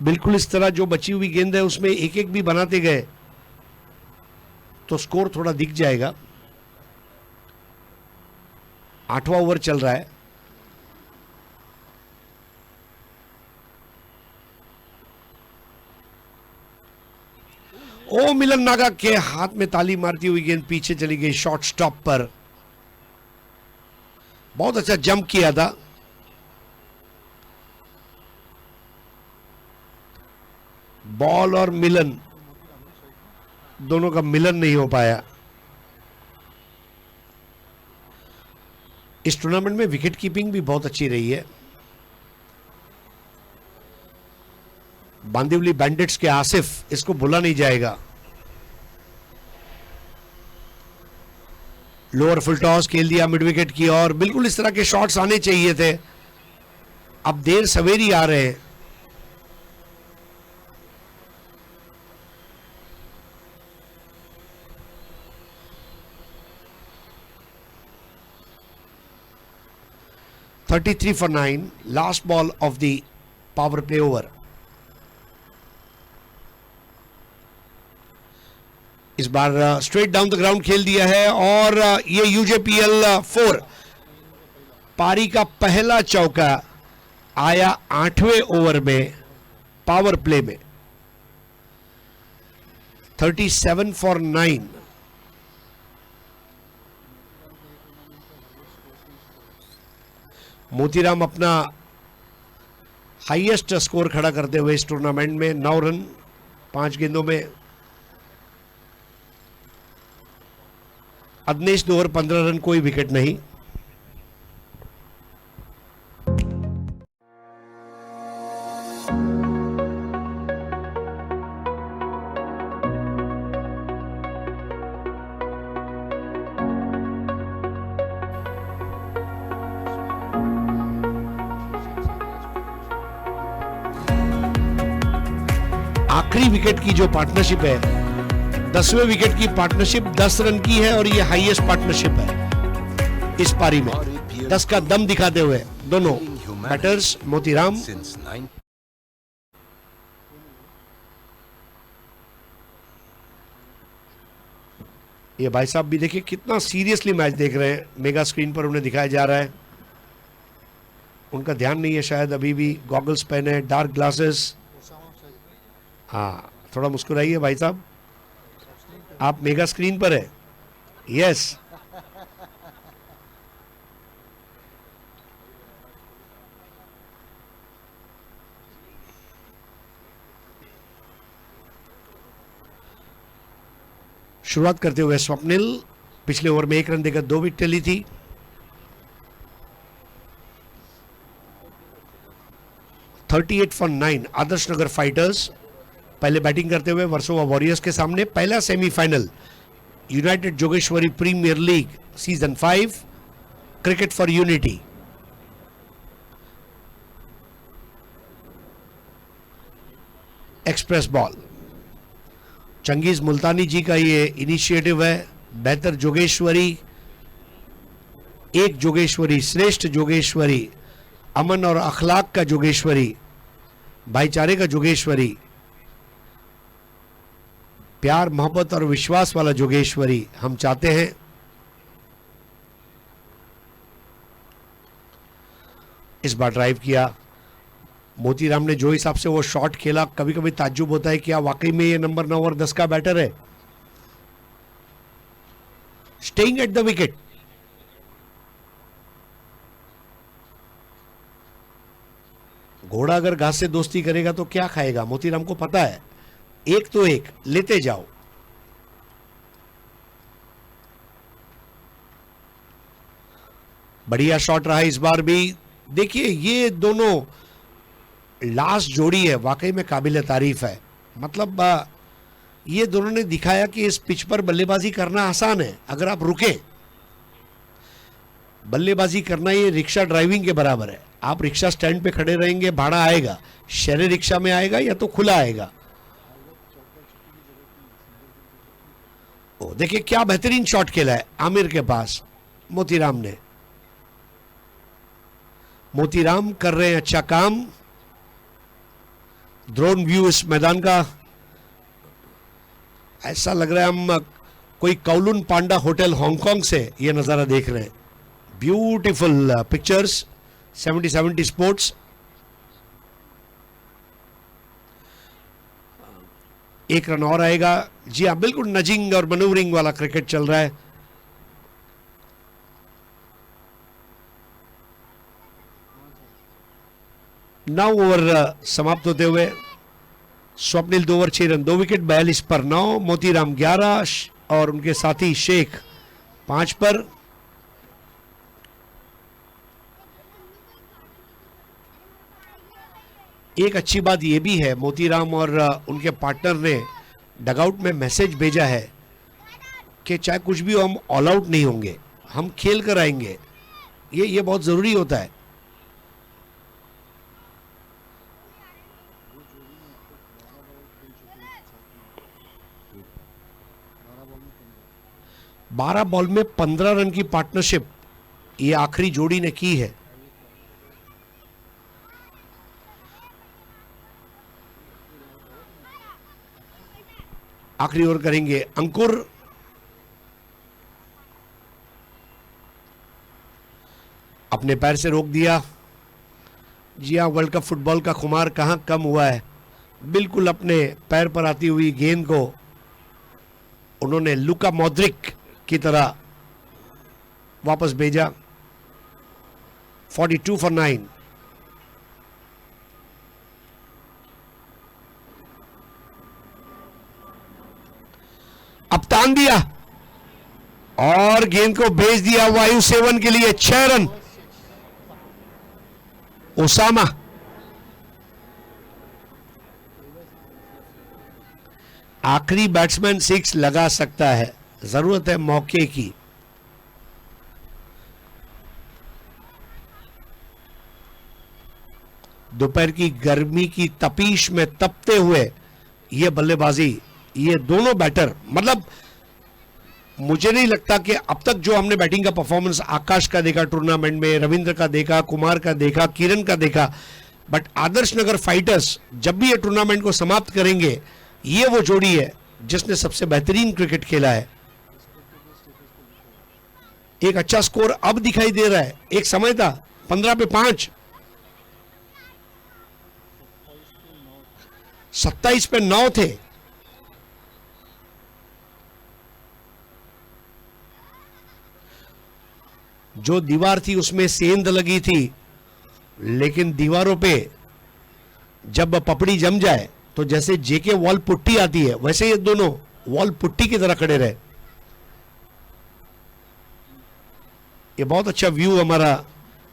[SPEAKER 1] बिल्कुल इस तरह जो बची हुई गेंद है उसमें एक एक भी बनाते गए तो स्कोर थोड़ा दिख जाएगा। 8वां ओवर चल रहा है। ओ मिलन नागा के हाथ में ताली मारती हुई गेंद पीछे चली गई शॉर्ट स्टॉप पर। बहुत अच्छा जंप किया था। बॉल और मिलन दोनों का मिलन नहीं हो पाया। इस टूर्नामेंट में विकेट कीपिंग भी बहुत अच्छी रही है। बांदीवली बैंडिट्स के आसिफ, इसको भूला नहीं जाएगा। लोअर फुल टॉस खेल दिया मिड विकेट की और बिल्कुल इस तरह के शॉट्स आने चाहिए थे। अब देर सवेरी आ रहे हैं। (33 for 9), last ball of the power play over. Bar straight down the ground खेल दिया है और ये यूजेपीएल 4 पारी का पहला चौका आया 8वें ओवर में पावर प्ले में। 37 फॉर 9। मोतीराम अपना हाईएस्ट स्कोर खड़ा करते हुए इस टूर्नामेंट में 9 रन 5 गेंदों में। अदनेश 2 ओवर 15 रन, कोई विकेट नहीं। आखिरी विकेट की जो पार्टनरशिप है, 10वें विकेट की पार्टनरशिप 10 रन की है और ये हाईएस्ट पार्टनरशिप है इस पारी में। 10 का दम दिखाते हुए दोनों बैटर्स मोतीराम ये भाई साहब भी देखिए कितना सीरियसली मैच देख रहे हैं। मेगा स्क्रीन पर उन्हें दिखाया जा रहा है। उनका ध्यान नहीं है शायद, अभी भी गॉगल्स पहने, डार्क ग्लासेस। हाँ, थोड़ा मुस्कुराइए भाई साहब, आप मेगा स्क्रीन पर है। यस, शुरुआत करते हुए स्वप्निल पिछले ओवर में 1 रन देकर 2 विकेट ली थी। (38 for 9) आदर्श नगर फाइटर्स पहले बैटिंग करते हुए वर्सोवा वॉरियर्स के सामने। पहला semifinal United Jogeshwari premier league season 5 cricket for unity. Express ball, Changez Multani ji का ये इनिशिएटिव है। बेहतर जोगेश्वरी, एक जोगेश्वरी, श्रेष्ठ जोगेश्वरी, अमन और अखलाक का जोगेश्वरी, भाईचारे का जोगेश्वरी, प्यार मोहब्बत और विश्वास वाला जोगेश्वरी हम चाहते हैं। इस बार ड्राइव किया मोतीराम ने। जो हिसाब से वो शॉट खेला, कभी कभी ताज्जुब होता है क्या वाकई में ये नंबर 9 और 10 का बैटर है। स्टेइंग एट द विकेट, घोड़ा अगर घास से दोस्ती करेगा तो क्या खाएगा, मोतीराम को पता है। एक तो एक लेते जाओ। बढ़िया शॉट रहा इस बार भी। देखिए ये दोनों लास्ट जोड़ी है, वाकई में काबिल तारीफ है। मतलब ये दोनों ने दिखाया कि इस पिच पर बल्लेबाजी करना आसान है अगर आप रुके। बल्लेबाजी करना ये रिक्शा ड्राइविंग के बराबर है। आप रिक्शा स्टैंड पे खड़े रहेंगे, भाड़ा आएगा, शहरी रिक्शा में आएगा या तो खुला आएगा। ओ देखिए क्या बेहतरीन शॉट खेला है आमिर के पास मोतीराम ने। मोतीराम कर रहे हैं अच्छा काम। ड्रोन व्यू इस मैदान का, ऐसा लग रहा है हम कोई कौलुन पांडा होटल हांगकांग से ये नजारा देख रहे हैं। Beautiful pictures 70 sports. एक रन और आएगा। जी हाँ, बिल्कुल नजिंग और मनूवरिंग वाला क्रिकेट चल रहा है। नौ ओवर समाप्त होते हुए स्वप्निल 2 ओवर 6 रन 2 विकेट 42 पर 9। मोतीराम 11 और उनके साथी शेख 5 पर। एक अच्छी बात यह भी है, मोतीराम और उनके पार्टनर ने डगआउट में मैसेज भेजा है कि चाहे कुछ भी हो हम ऑल आउट नहीं होंगे, हम खेल कर आएंगे। ये बहुत जरूरी होता है। बारह बॉल में 15 रन की पार्टनरशिप ये आखिरी जोड़ी ने की है। आखिरी ओवर करेंगे अंकुर। अपने पैर से रोक दिया। जी हाँ, वर्ल्ड कप फुटबॉल का खुमार कहां कम हुआ है। बिल्कुल अपने पैर पर आती हुई गेंद को उन्होंने लुका मॉड्रिक की तरह वापस भेजा। 42 फॉर 9। अब तान दिया और गेंद को भेज दिया वायु सेवन के लिए। 6 रन। ओसामा आखिरी बैट्समैन 6 लगा सकता है, जरूरत है मौके की। दोपहर की गर्मी की तपीश में तपते हुए ये बल्लेबाजी, ये दोनों बैटर, मतलब मुझे नहीं लगता कि अब तक जो हमने बैटिंग का परफॉर्मेंस आकाश का देखा टूर्नामेंट में, रविंद्र का देखा, कुमार का देखा, किरण का देखा, बट आदर्श नगर फाइटर्स जब भी ये टूर्नामेंट को समाप्त करेंगे, ये वो जोड़ी है जिसने सबसे बेहतरीन क्रिकेट खेला है। एक अच्छा स्कोर अब दिखाई दे रहा है। एक समय था 15 पे 5, 27 पे 9 थे। जो दीवार थी उसमें सेंध लगी थी, लेकिन दीवारों पे जब पपड़ी जम जाए तो जैसे जेके वॉल पुट्टी आती है, वैसे ये दोनों वॉल पुट्टी की तरह खड़े रहे। ये बहुत अच्छा व्यू हमारा।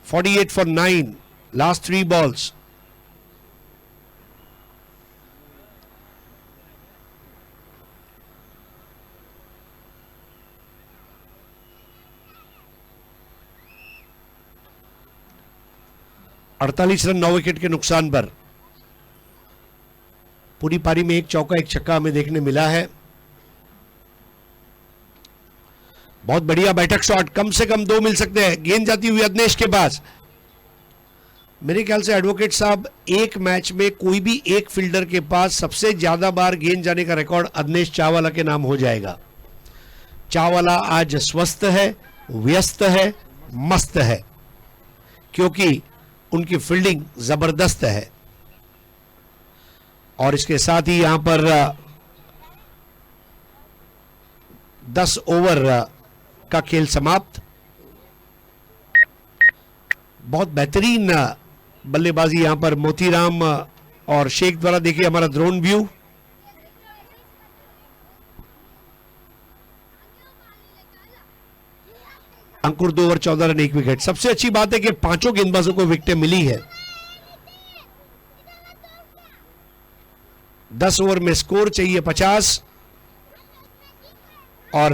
[SPEAKER 1] 48 फॉर 9, लास्ट 3 बॉल्स। अड़तालीस रन 9 विकेट के नुकसान पर। पूरी पारी में एक चौका एक छक्का हमें देखने मिला है। बहुत बढ़िया बैठक शॉट, कम से कम 2 मिल सकते हैं। गेंद जाती हुई अदनेश के पास। मेरे ख्याल से एडवोकेट साहब, एक मैच में कोई भी एक फील्डर के पास सबसे ज्यादा बार गेंद जाने का रिकॉर्ड अदनेश चावला के नाम हो जाएगा। चावला आज स्वस्थ है, व्यस्त है, मस्त है, क्योंकि उनकी फील्डिंग जबरदस्त है। और इसके साथ ही यहां पर 10 ओवर का खेल समाप्त। बहुत बेहतरीन बल्लेबाजी यहां पर मोतीराम और शेख द्वारा। देखिए हमारा ड्रोन व्यू। अंकुर 2 ओवर 14 रन 1 विकेट। सबसे अच्छी बात है कि पांचों गेंदबाजों को विकेटें मिली है। 10 ओवर में स्कोर चाहिए 50 और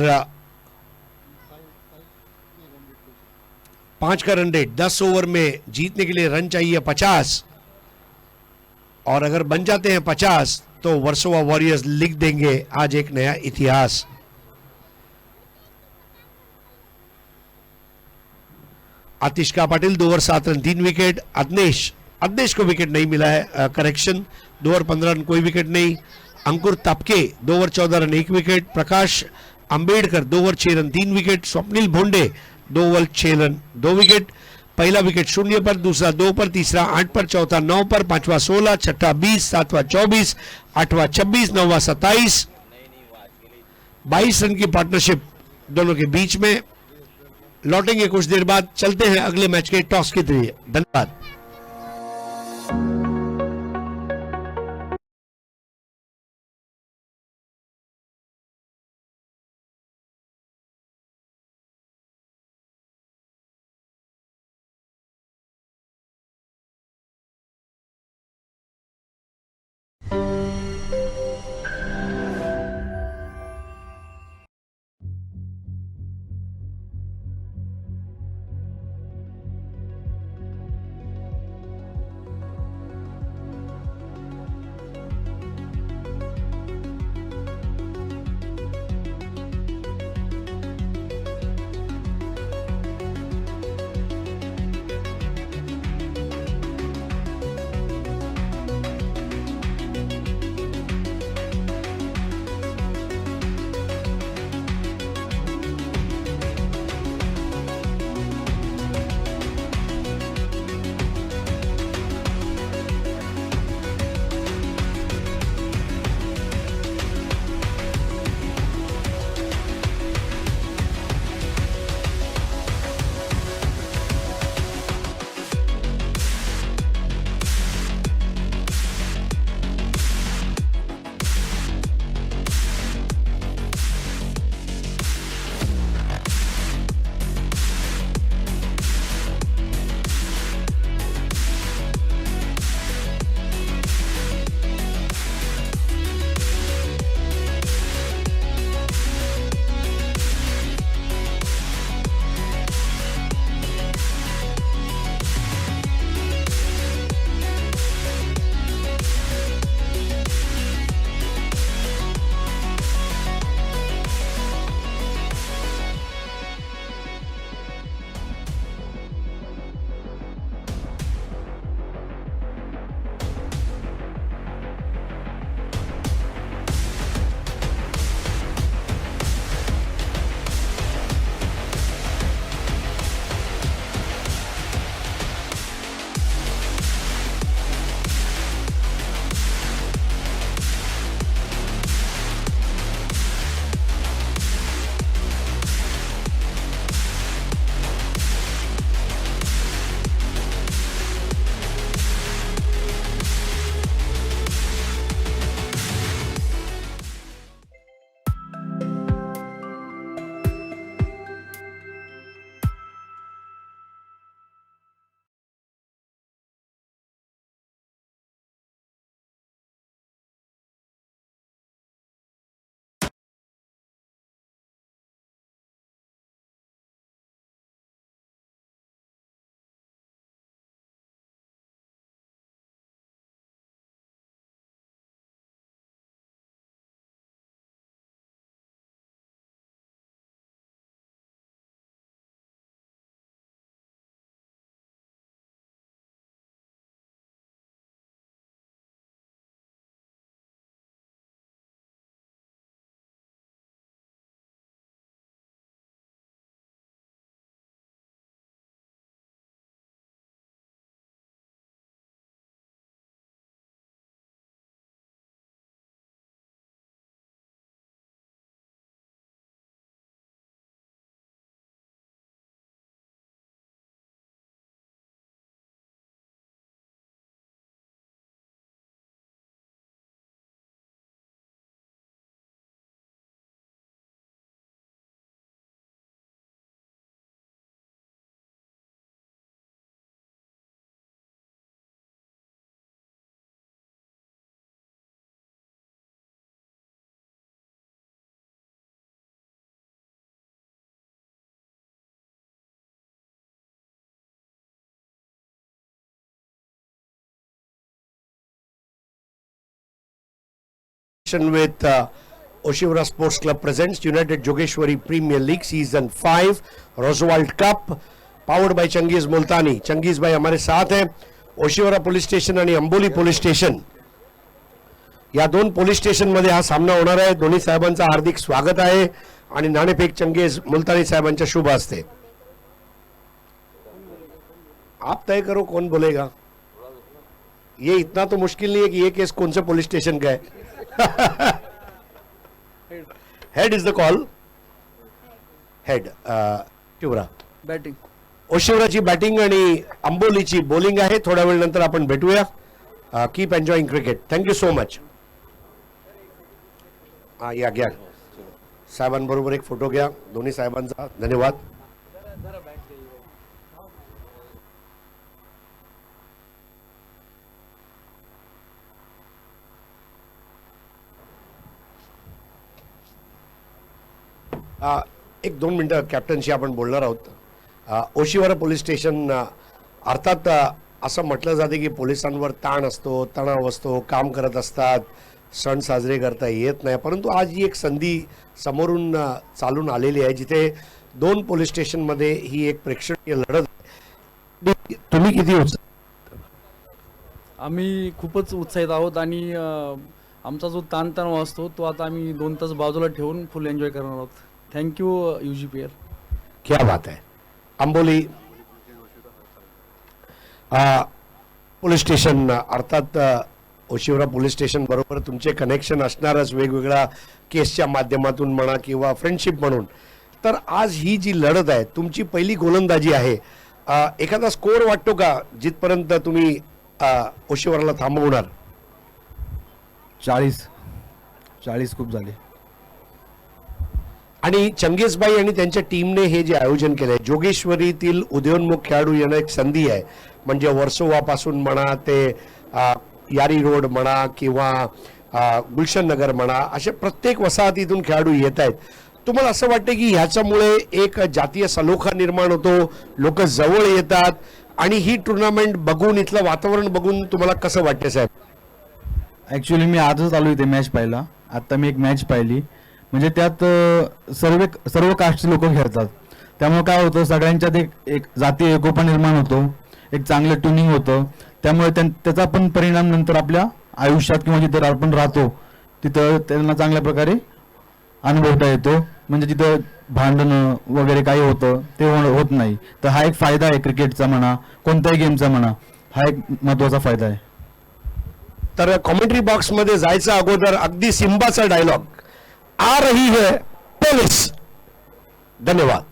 [SPEAKER 1] 5 का रन रेट। 10 ओवर में जीतने के लिए रन चाहिए 50 और अगर बन जाते हैं 50 तो वर्सोवा वॉरियर्स लिख देंगे आज एक नया इतिहास। Atishka Patil 2 over 7 run 3 wicket. Adnesh को विकेट नहीं मिला है, करेक्शन। 2 ओवर 15 रन, कोई विकेट नहीं। Ankur Tapke 2 over 14 run 1 wicket. Prakash Ambedkar 2 over 6 run 3 wicket. Swapnil Bhonde 2 over 6 run 2 wicket. पहला विकेट 0 पर, दूसरा 2 पर, तीसरा 8 पर, चौथा 9 पर, पांचवा 16, छठा 20, सातवां 24, आठवां 26, नौवां 27। 22 रन की पार्टनरशिप दोनों के बीच में। लौटेंगे कुछ देर बाद। चलते हैं अगले मैच के टॉस के लिए। धन्यवाद। with Oshivara Sports Club presents United Jogeshwari Premier League Season 5 Roswald Cup powered by Changiz Multani. Changiz भाई हमारे साथ हैं. ओशिवरा पोलीस स्टेशन आणि अंबोली पोलीस स्टेशन या दोन पोलीस स्टेशन मध्ये हा सामना होणार आहे. दोन्ही साहेबांचं हार्दिक स्वागत आहे आणि नाणेफेक चंगेज मुलतानी साहेबांच्या शुभ हस्ते. आप तय करो कौन बोलेगा. ये इतना तो मुश्किल नहीं है कि ये केस कौन से पुलिस स्टेशन का है. Head is the call. Head Oshiwara
[SPEAKER 2] batting.
[SPEAKER 1] ओशिवराची बॅटिंग आणि अंबोलीची बॉलिंग आहे. थोड्या वेळ नंतर आपण भेटूया. Keep enjoying cricket. Thank you so much. या घ्या साहेबांबरोबर एक फोटो घ्या. दोन्ही साहेबांचा धन्यवाद. एक 2 मिनिटं कॅप्टनशी आपण बोलणार आहोत. ओशिवरा पोलीस स्टेशन अर्थात असं म्हटलं जाते की पोलिसांवर ताण असतो, तणाव असतो, काम करत असतात, सण साजरे करता येत नाही. परंतु आज ही एक संधी समोरून चालून आलेली आहे जिथे 2 पोलीस स्टेशनमध्ये ही एक प्रेक्षणीय लढत. तुम्ही किती उत्साहित?
[SPEAKER 2] आम्ही खूपच उत्साहित आहोत आणि आमचा जो ताणतणाव असतो तो आता आम्ही 2 तास बाजूला ठेवून फुल एन्जॉय करणार आहोत. Thank you UGPL.
[SPEAKER 1] क्या बात है. अंबोली पोलीस स्टेशन अर्थात ओशिवरा पोलीस स्टेशन बरोबर तुमचे कनेक्शन असणारच वेगवेगळ्या केसच्या माध्यमातून म्हणा किंवा फ्रेंडशिप म्हणून. तर आज ही जी लढत आहे तुमची पहिली गोलंदाजी आहे. एखादा स्कोर वाटतो का जिथपर्यंत तुम्ही ओशिवराला थांबवणार?
[SPEAKER 3] 40 खूप झाले.
[SPEAKER 1] आणि चंगेजबाई आणि त्यांच्या टीमने हे जे आयोजन केलंय जोगेश्वरीतील उदयोन्मुख खेळाडू यांना एक संधी आहे. म्हणजे वर्सोवापासून म्हणा ते यारी रोड म्हणा किंवा गुलशन नगर म्हणा अशा प्रत्येक वसाहतीतून खेळाडू येत आहेत. तुम्हाला असं वाटतं की ह्याच्यामुळे एक जातीय सलोखा निर्माण होतो, लोक जवळ येतात आणि ही टुर्नामेंट बघून इथलं वातावरण बघून तुम्हाला कसं वाटतं साहेब?
[SPEAKER 3] ॲक्च्युली मी आजच आलो इथे मॅच पाहायला. आता मी एक मॅच पाहिली म्हणजे त्यात सर्व कास्टचे लोक खेळतात. त्यामुळे काय होतं सगळ्यांच्यात एक जातीय एकोपा निर्माण होतो, एक चांगलं ट्युनिंग होतं. त्यामुळे त्याचा पण परिणाम नंतर आपल्या आयुष्यात किंवा जिथे आपण राहतो तिथं त्यांना चांगल्या प्रकारे अनुभवता येतो. म्हणजे जिथं भांडणं वगैरे काही होतं ते होत नाही. तर हा एक फायदा आहे क्रिकेटचा म्हणा कोणत्याही गेमचा म्हणा, हा एक महत्त्वाचा फायदा आहे.
[SPEAKER 1] तर कॉमेंट्री बॉक्स मध्ये जायच्या अगोदर अगदी सिम्बाचा डायलॉग आ रही है पुलिस. धन्यवाद.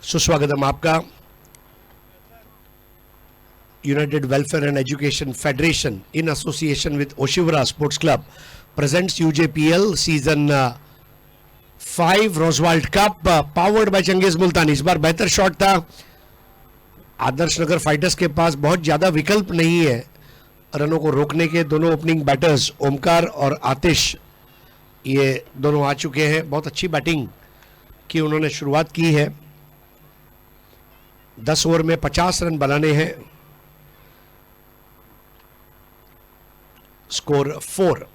[SPEAKER 1] सुस्वागतम आपका. United Welfare and Education Federation in association with Oshiwara Sports Club presents UJPL season 5 Rosewald cup powered by Changez Multani. इस बार बेहतर शॉट था. आदर्श नगर फाइटर्स के पास बहुत ज़्यादा विकल्प नहीं है रनों को रोकने के. दोनों ओपनिंग बैटर्स ओमकार और आतिश ये दोनों आ चुके हैं. बहुत अच्छी बैटिंग की उन्होंने शुरुआत की है. 10 ओवर में 50 रन बनाने हैं. स्कोर 4.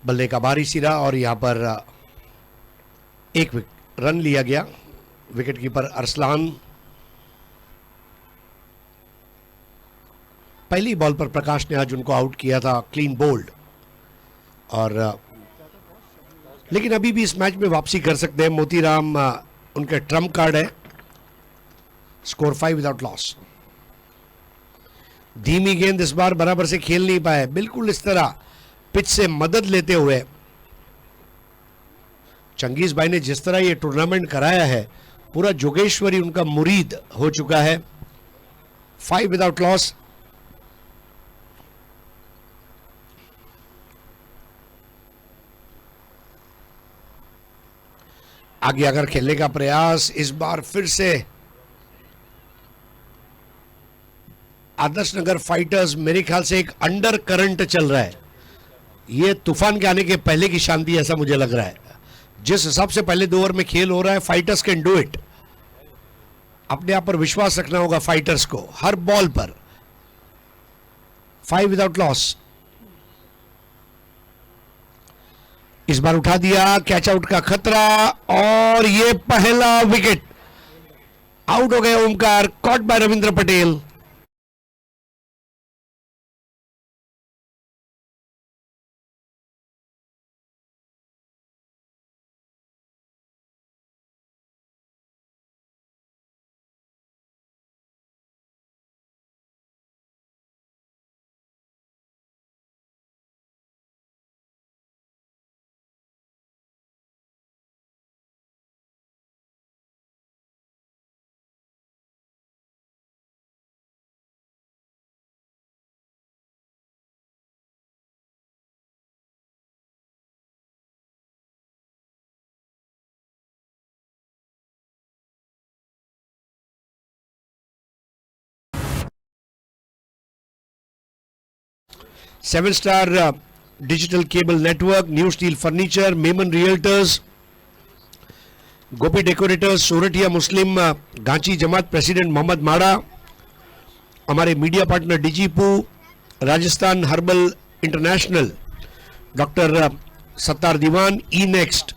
[SPEAKER 1] बल्ले का बारी सिरा और यहां पर एक रन लिया गया. Wicket keeper Arsalan. पहली बॉल पर प्रकाश ने आज उनको आउट किया था. Clean bowled. और लेकिन अभी भी इस मैच में वापसी कर सकते हैं मोतीराम। उनके ट्रम्प कार्ड है। Score 5 without loss. धीमी गेंद इस बार बराबर से खेल नहीं पाए, बिल्कुल इस तरह पिच से मदद लेते हुए। चंगेज भाई ने जिस तरह ये टूर्नामेंट कराया है, पूरा जोगेश्वरी उनका मुरीद हो चुका है। 5 विदाउट लॉस। आगे अगर खेलने का प्रयास, इस बार फिर से आदर्श नगर फाइटर्स, मेरे ख्याल से एक अंडर करंट चल रहा है। ये तूफान के आने के पहले की शांति, ऐसा मुझे लग रहा है। जिस हिसाब से पहले 2 ओवर में खेल हो रहा है, फाइटर्स कैन डू इट। अपने आप पर विश्वास रखना होगा फाइटर्स को हर बॉल पर। 5 विदाउट लॉस। इस बार उठा दिया, कैच आउट का खतरा, और ये पहला विकेट। आउट हो गए Omkar, caught by Ravindra Patel. Seven star digital cable network, new steel furniture, Memon realtors, Gopi decorators, Sorathiya Muslim, Ganchi Jamat president Mohammed Mada, हमारे मीडिया पार्टनर डीजीपू, Rajasthan herbal international, doctor Sattar Diwan, E next,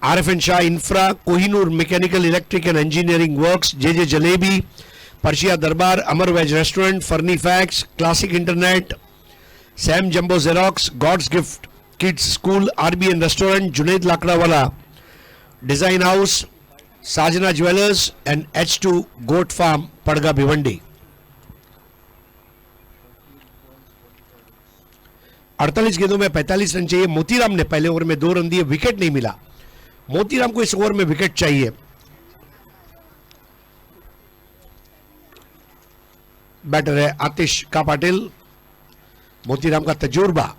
[SPEAKER 1] RFN Shah infra, Kohinoor mechanical electric and engineering works, J jalebi, Persia Darbar, Amar veg restaurant, फर्नी fax, classic internet, Sam jumbo xerox, God's gift kids school, RBN restaurant, Junaid लाकड़ावाला design house, Sajna jewellers and H2 goat farm, Padgha Bhiwandi. 48 गेंदों में 45 run चाहिए। मोतीराम ने पहले over में 2 run दिए, wicket नहीं मिला। मोतीराम को इस ओवर में विकेट चाहिए। बैटर है आतिश का पाटिल। मोतीराम का तजुर्बा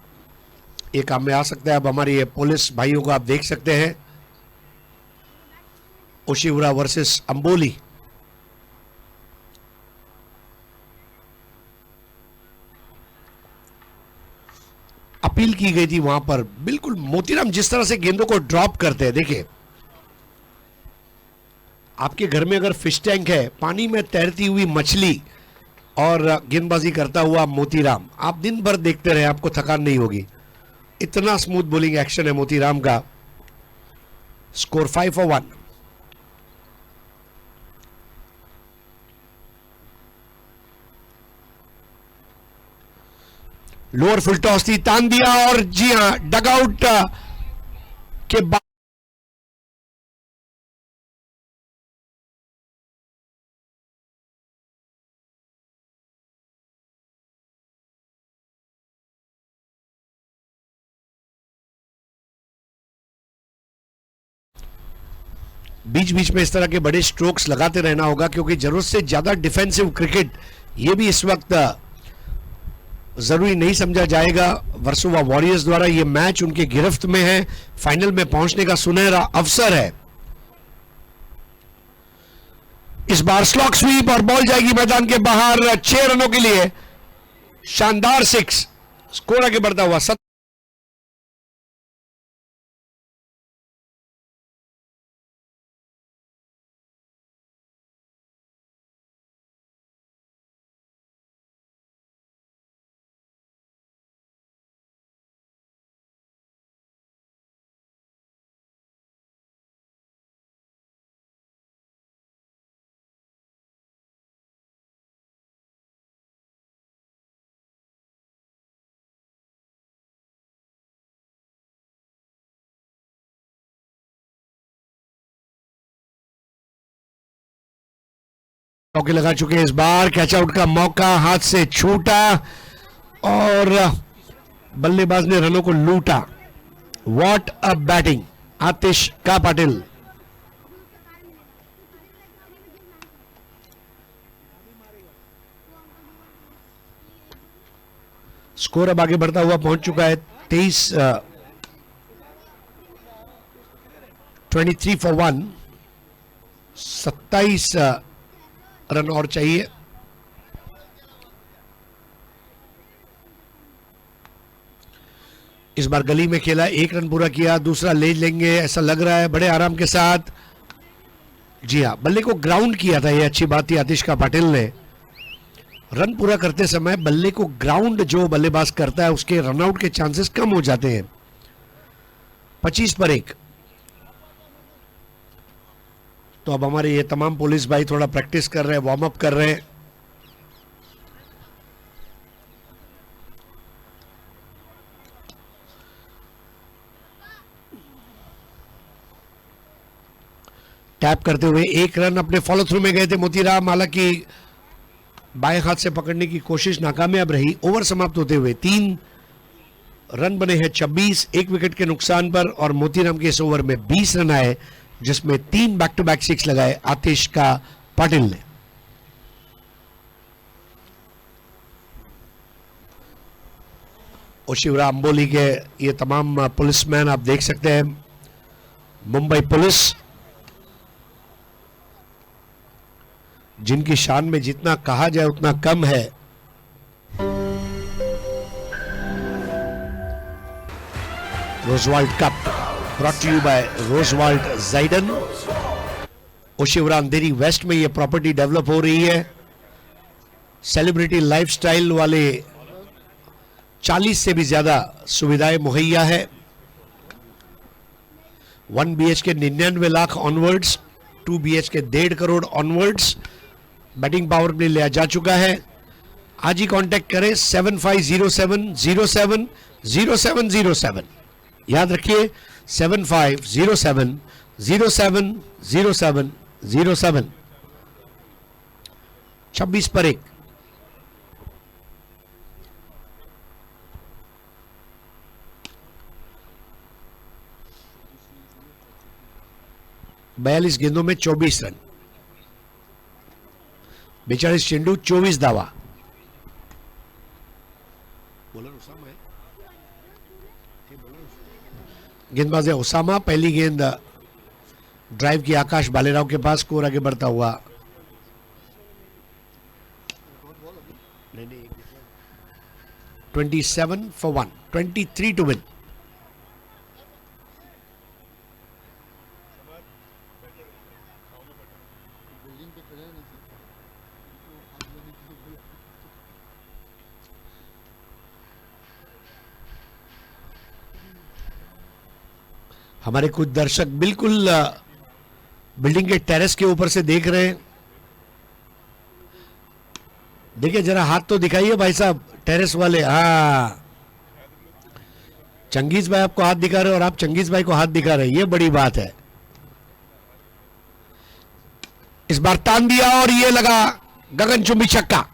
[SPEAKER 1] ये काम में आ सकता है। अब हमारे ये पुलिस भाइयों को आप देख सकते हैं, ओशिवरा वर्सेस अंबोली। अपील की गई थी वहां पर। बिल्कुल मोतीराम जिस तरह से गेंदों को ड्रॉप करते हैं, देखिए आपके घर में अगर फिश टैंक है, पानी में तैरती हुई मछली और गेंदबाजी करता हुआ मोतीराम, आप दिन भर देखते रहे, आपको थकान नहीं होगी। इतना स्मूथ बॉलिंग एक्शन है मोतीराम का। Score 5 for 1। Lower full toss थी, तान दिया, और जी हां डगआउट के बाद बीच बीच में इस तरह के बड़े स्ट्रोक्स लगाते रहना होगा, क्योंकि जरूरत से ज्यादा डिफेंसिव क्रिकेट ये भी इस वक्त जरूरी नहीं समझा जाएगा। वर्सोवा वॉरियर्स द्वारा ये मैच उनके गिरफ्त में है। फाइनल में पहुंचने का सुनहरा अवसर है। इस बार स्लॉक स्वीप और बॉल जाएगी मैदान के बाहर 6 रनों के लिए। शानदार 6। स्कोर आगे बढ़ता हुआ मौके लगा चुके हैं, इस बार कैच आउट का मौका हाथ से छूटा और बल्लेबाज ने रनों को लूटा। व्हाट अ बैटिंग आतिश का पाटिल। स्कोर अब आगे बढ़ता हुआ पहुंच चुका है 23 फॉर 1। 27 रन और चाहिए। इस बार गली में खेला, 1 रन पूरा किया, दूसरा ले लेंगे ऐसा लग रहा है बड़े आराम के साथ। जी हाँ, बल्ले को ग्राउंड किया था, ये अच्छी बात थी आतिश का पाटिल ने। रन पूरा करते समय बल्ले को ग्राउंड जो बल्लेबाज करता है उसके रनआउट के चांसेस कम हो जाते हैं। 25 पर 1। तो अब हमारे ये तमाम पुलिस भाई थोड़ा प्रैक्टिस कर रहे हैं, वार्म अप कर रहे हैं। टैप करते हुए 1 रन अपने फॉलो थ्रू में गए थे मोतीराम, हालांकि बाएं हाथ से पकड़ने की कोशिश नाकामयाब रही। ओवर समाप्त होते हुए 3 रन बने हैं 26, 1 विकेट के नुकसान पर, और मोतीराम के इस ओवर में 20 रन आए जिसमें 3 बैक टू बैक 6 लगाए आतिश का पाटिल ने। ओशिवरा अंबोली के ये तमाम पुलिसमैन आप देख सकते हैं, मुंबई पुलिस, जिनकी शान में जितना कहा जाए उतना कम है। Rosewald cup brought to you by Rosewald Zaiden. Oshiwara Andheri west में यह प्रॉपर्टी डेवलप हो रही है। सेलिब्रिटी लाइफस्टाइल वाले 40 से भी ज्यादा सुविधाएं मुहैया है। 1 BHK 99 lakh onwards, 2 BHK 1.5 crore onwards. Batting power play लिया जा चुका है। आज ही कांटेक्ट करें 7507070707। याद रखिए 7507070707। 26 पर 1। बयालीस गेंदों में 24 रन, 42 चेंडू, 24 दावा। गेंदबाज है उसामा। पहली गेंद ड्राइव की आकाश बालेराव के पास। स्कोर आगे बढ़ता हुआ 27 for 1, 23 to win। हमारे कुछ दर्शक बिल्कुल बिल्डिंग के टेरेस के ऊपर से देख रहे हैं। देखिए जरा हाथ तो दिखाइए भाई साहब, टेरेस वाले। हाँ, चंगेज भाई आपको हाथ दिखा रहे और आप चंगेज भाई को हाथ दिखा रहे, ये बड़ी बात है। इस बार तान दिया और ये लगा गगनचुंबी छक्का।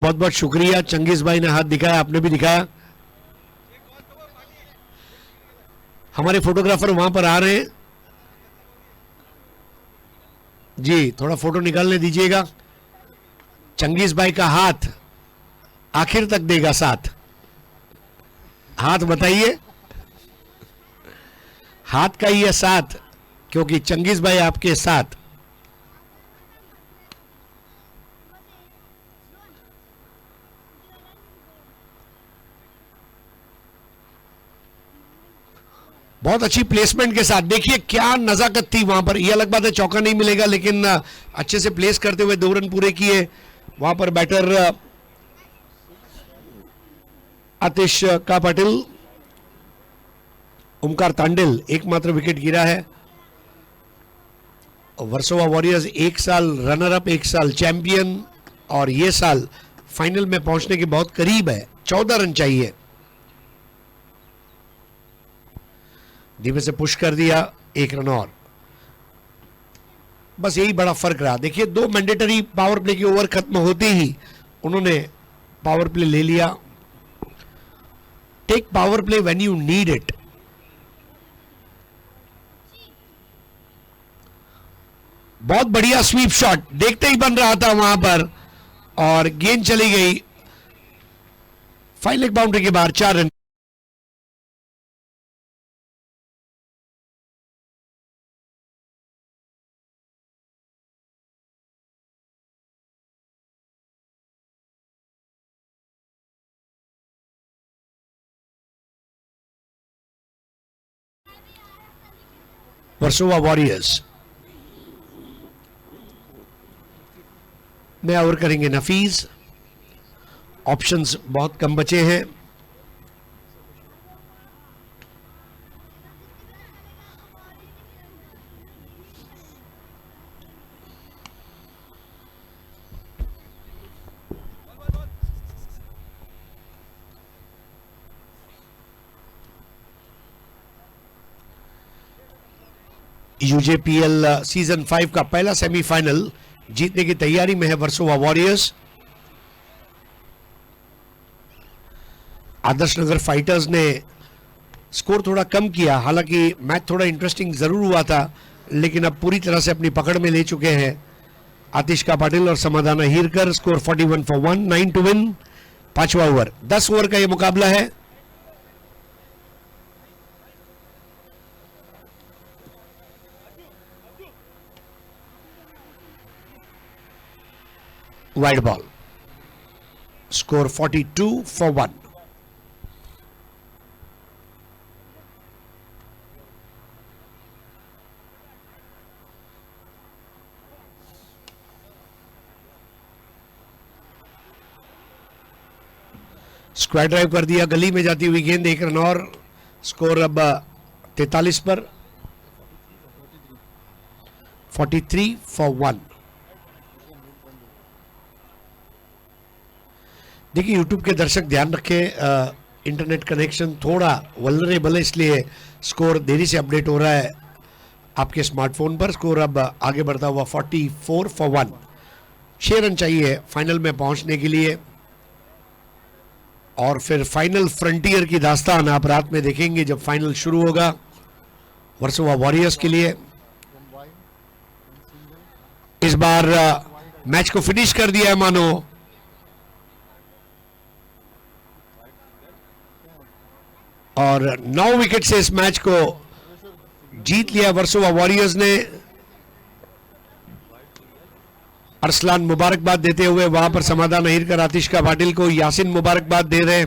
[SPEAKER 1] बहुत बहुत शुक्रिया, चंगेज भाई ने हाथ दिखाया, आपने भी दिखाया। हमारे फोटोग्राफर वहां पर आ रहे हैं जी, थोड़ा फोटो निकालने दीजिएगा। चंगेज भाई का हाथ आखिर तक देगा साथ। हाथ बताइए, हाथ का ही है साथ, क्योंकि चंगेज भाई आपके साथ। बहुत अच्छी प्लेसमेंट के साथ, देखिए क्या नजाकत थी वहां पर। यह अलग बात है चौका नहीं मिलेगा, लेकिन अच्छे से प्लेस करते हुए 2 रन पूरे किए। वहां पर बैटर आतिश का पाटिल, ओमकार तांडेल एकमात्र विकेट गिरा है। वर्सोवा वॉरियर्स 1 साल रनर अप, 1 साल चैंपियन। और ये साल फाइनल में पहुंचने के बहुत करीब है। 14 रन चाहिए। धीमे से पुश कर दिया, 1 रन और, बस यही बड़ा फर्क रहा। देखिए 2 मैंडेटरी पावर प्ले की ओवर खत्म होते ही उन्होंने पावर प्ले ले लिया। Take power play when you need it. बहुत बढ़िया स्वीप शॉट, देखते ही बन रहा था वहां पर, और गेंद चली गई 5 लेग बाउंड्री के बाहर। 4 रन। वर्सोवा वॉरियर्स में ओवर करेंगे नफीज। ऑप्शंस बहुत कम बचे हैं। यूजेपीएल सीजन 5 का पहला सेमीफाइनल जीतने की तैयारी में है वर्सोवा वॉरियर्स। आदर्श नगर फाइटर्स ने स्कोर थोड़ा कम किया, हालांकि मैच थोड़ा इंटरेस्टिंग जरूर हुआ था, लेकिन अब पूरी तरह से अपनी पकड़ में ले चुके हैं आतिशका पाटिल और Samadhana Hirkar. Score 41 for 1, 9 to win। 5वां ओवर, 10 ओवर का यह मुकाबला है। Wide ball. Score 42 for 1। Square drive कर दिया, गली में जाती हुई गेंद, 1 रन और। स्कोर अब 43 पर, 43 for 1। देखिए YouTube के दर्शक ध्यान रखें, इंटरनेट कनेक्शन थोड़ा वल्नरेबल है, इसलिए स्कोर देरी से अपडेट हो रहा है आपके स्मार्टफोन पर। स्कोर अब आगे बढ़ता हुआ 44 for 1। 6 रन चाहिए फाइनल में पहुंचने के लिए, और फिर फाइनल फ्रंटियर की दास्तान आप रात में देखेंगे जब फाइनल शुरू होगा वर्सोवा वॉरियर्स के लिए। इस बार मैच को फिनिश कर दिया है मानो, और 9 विकेट से इस मैच को जीत लिया वर्सोवा वॉरियर्स ने। अरसलान मुबारकबाद देते हुए वहां पर समाधान हीरकर आतिशका पाटिल को, यासिन मुबारकबाद दे रहे हैं।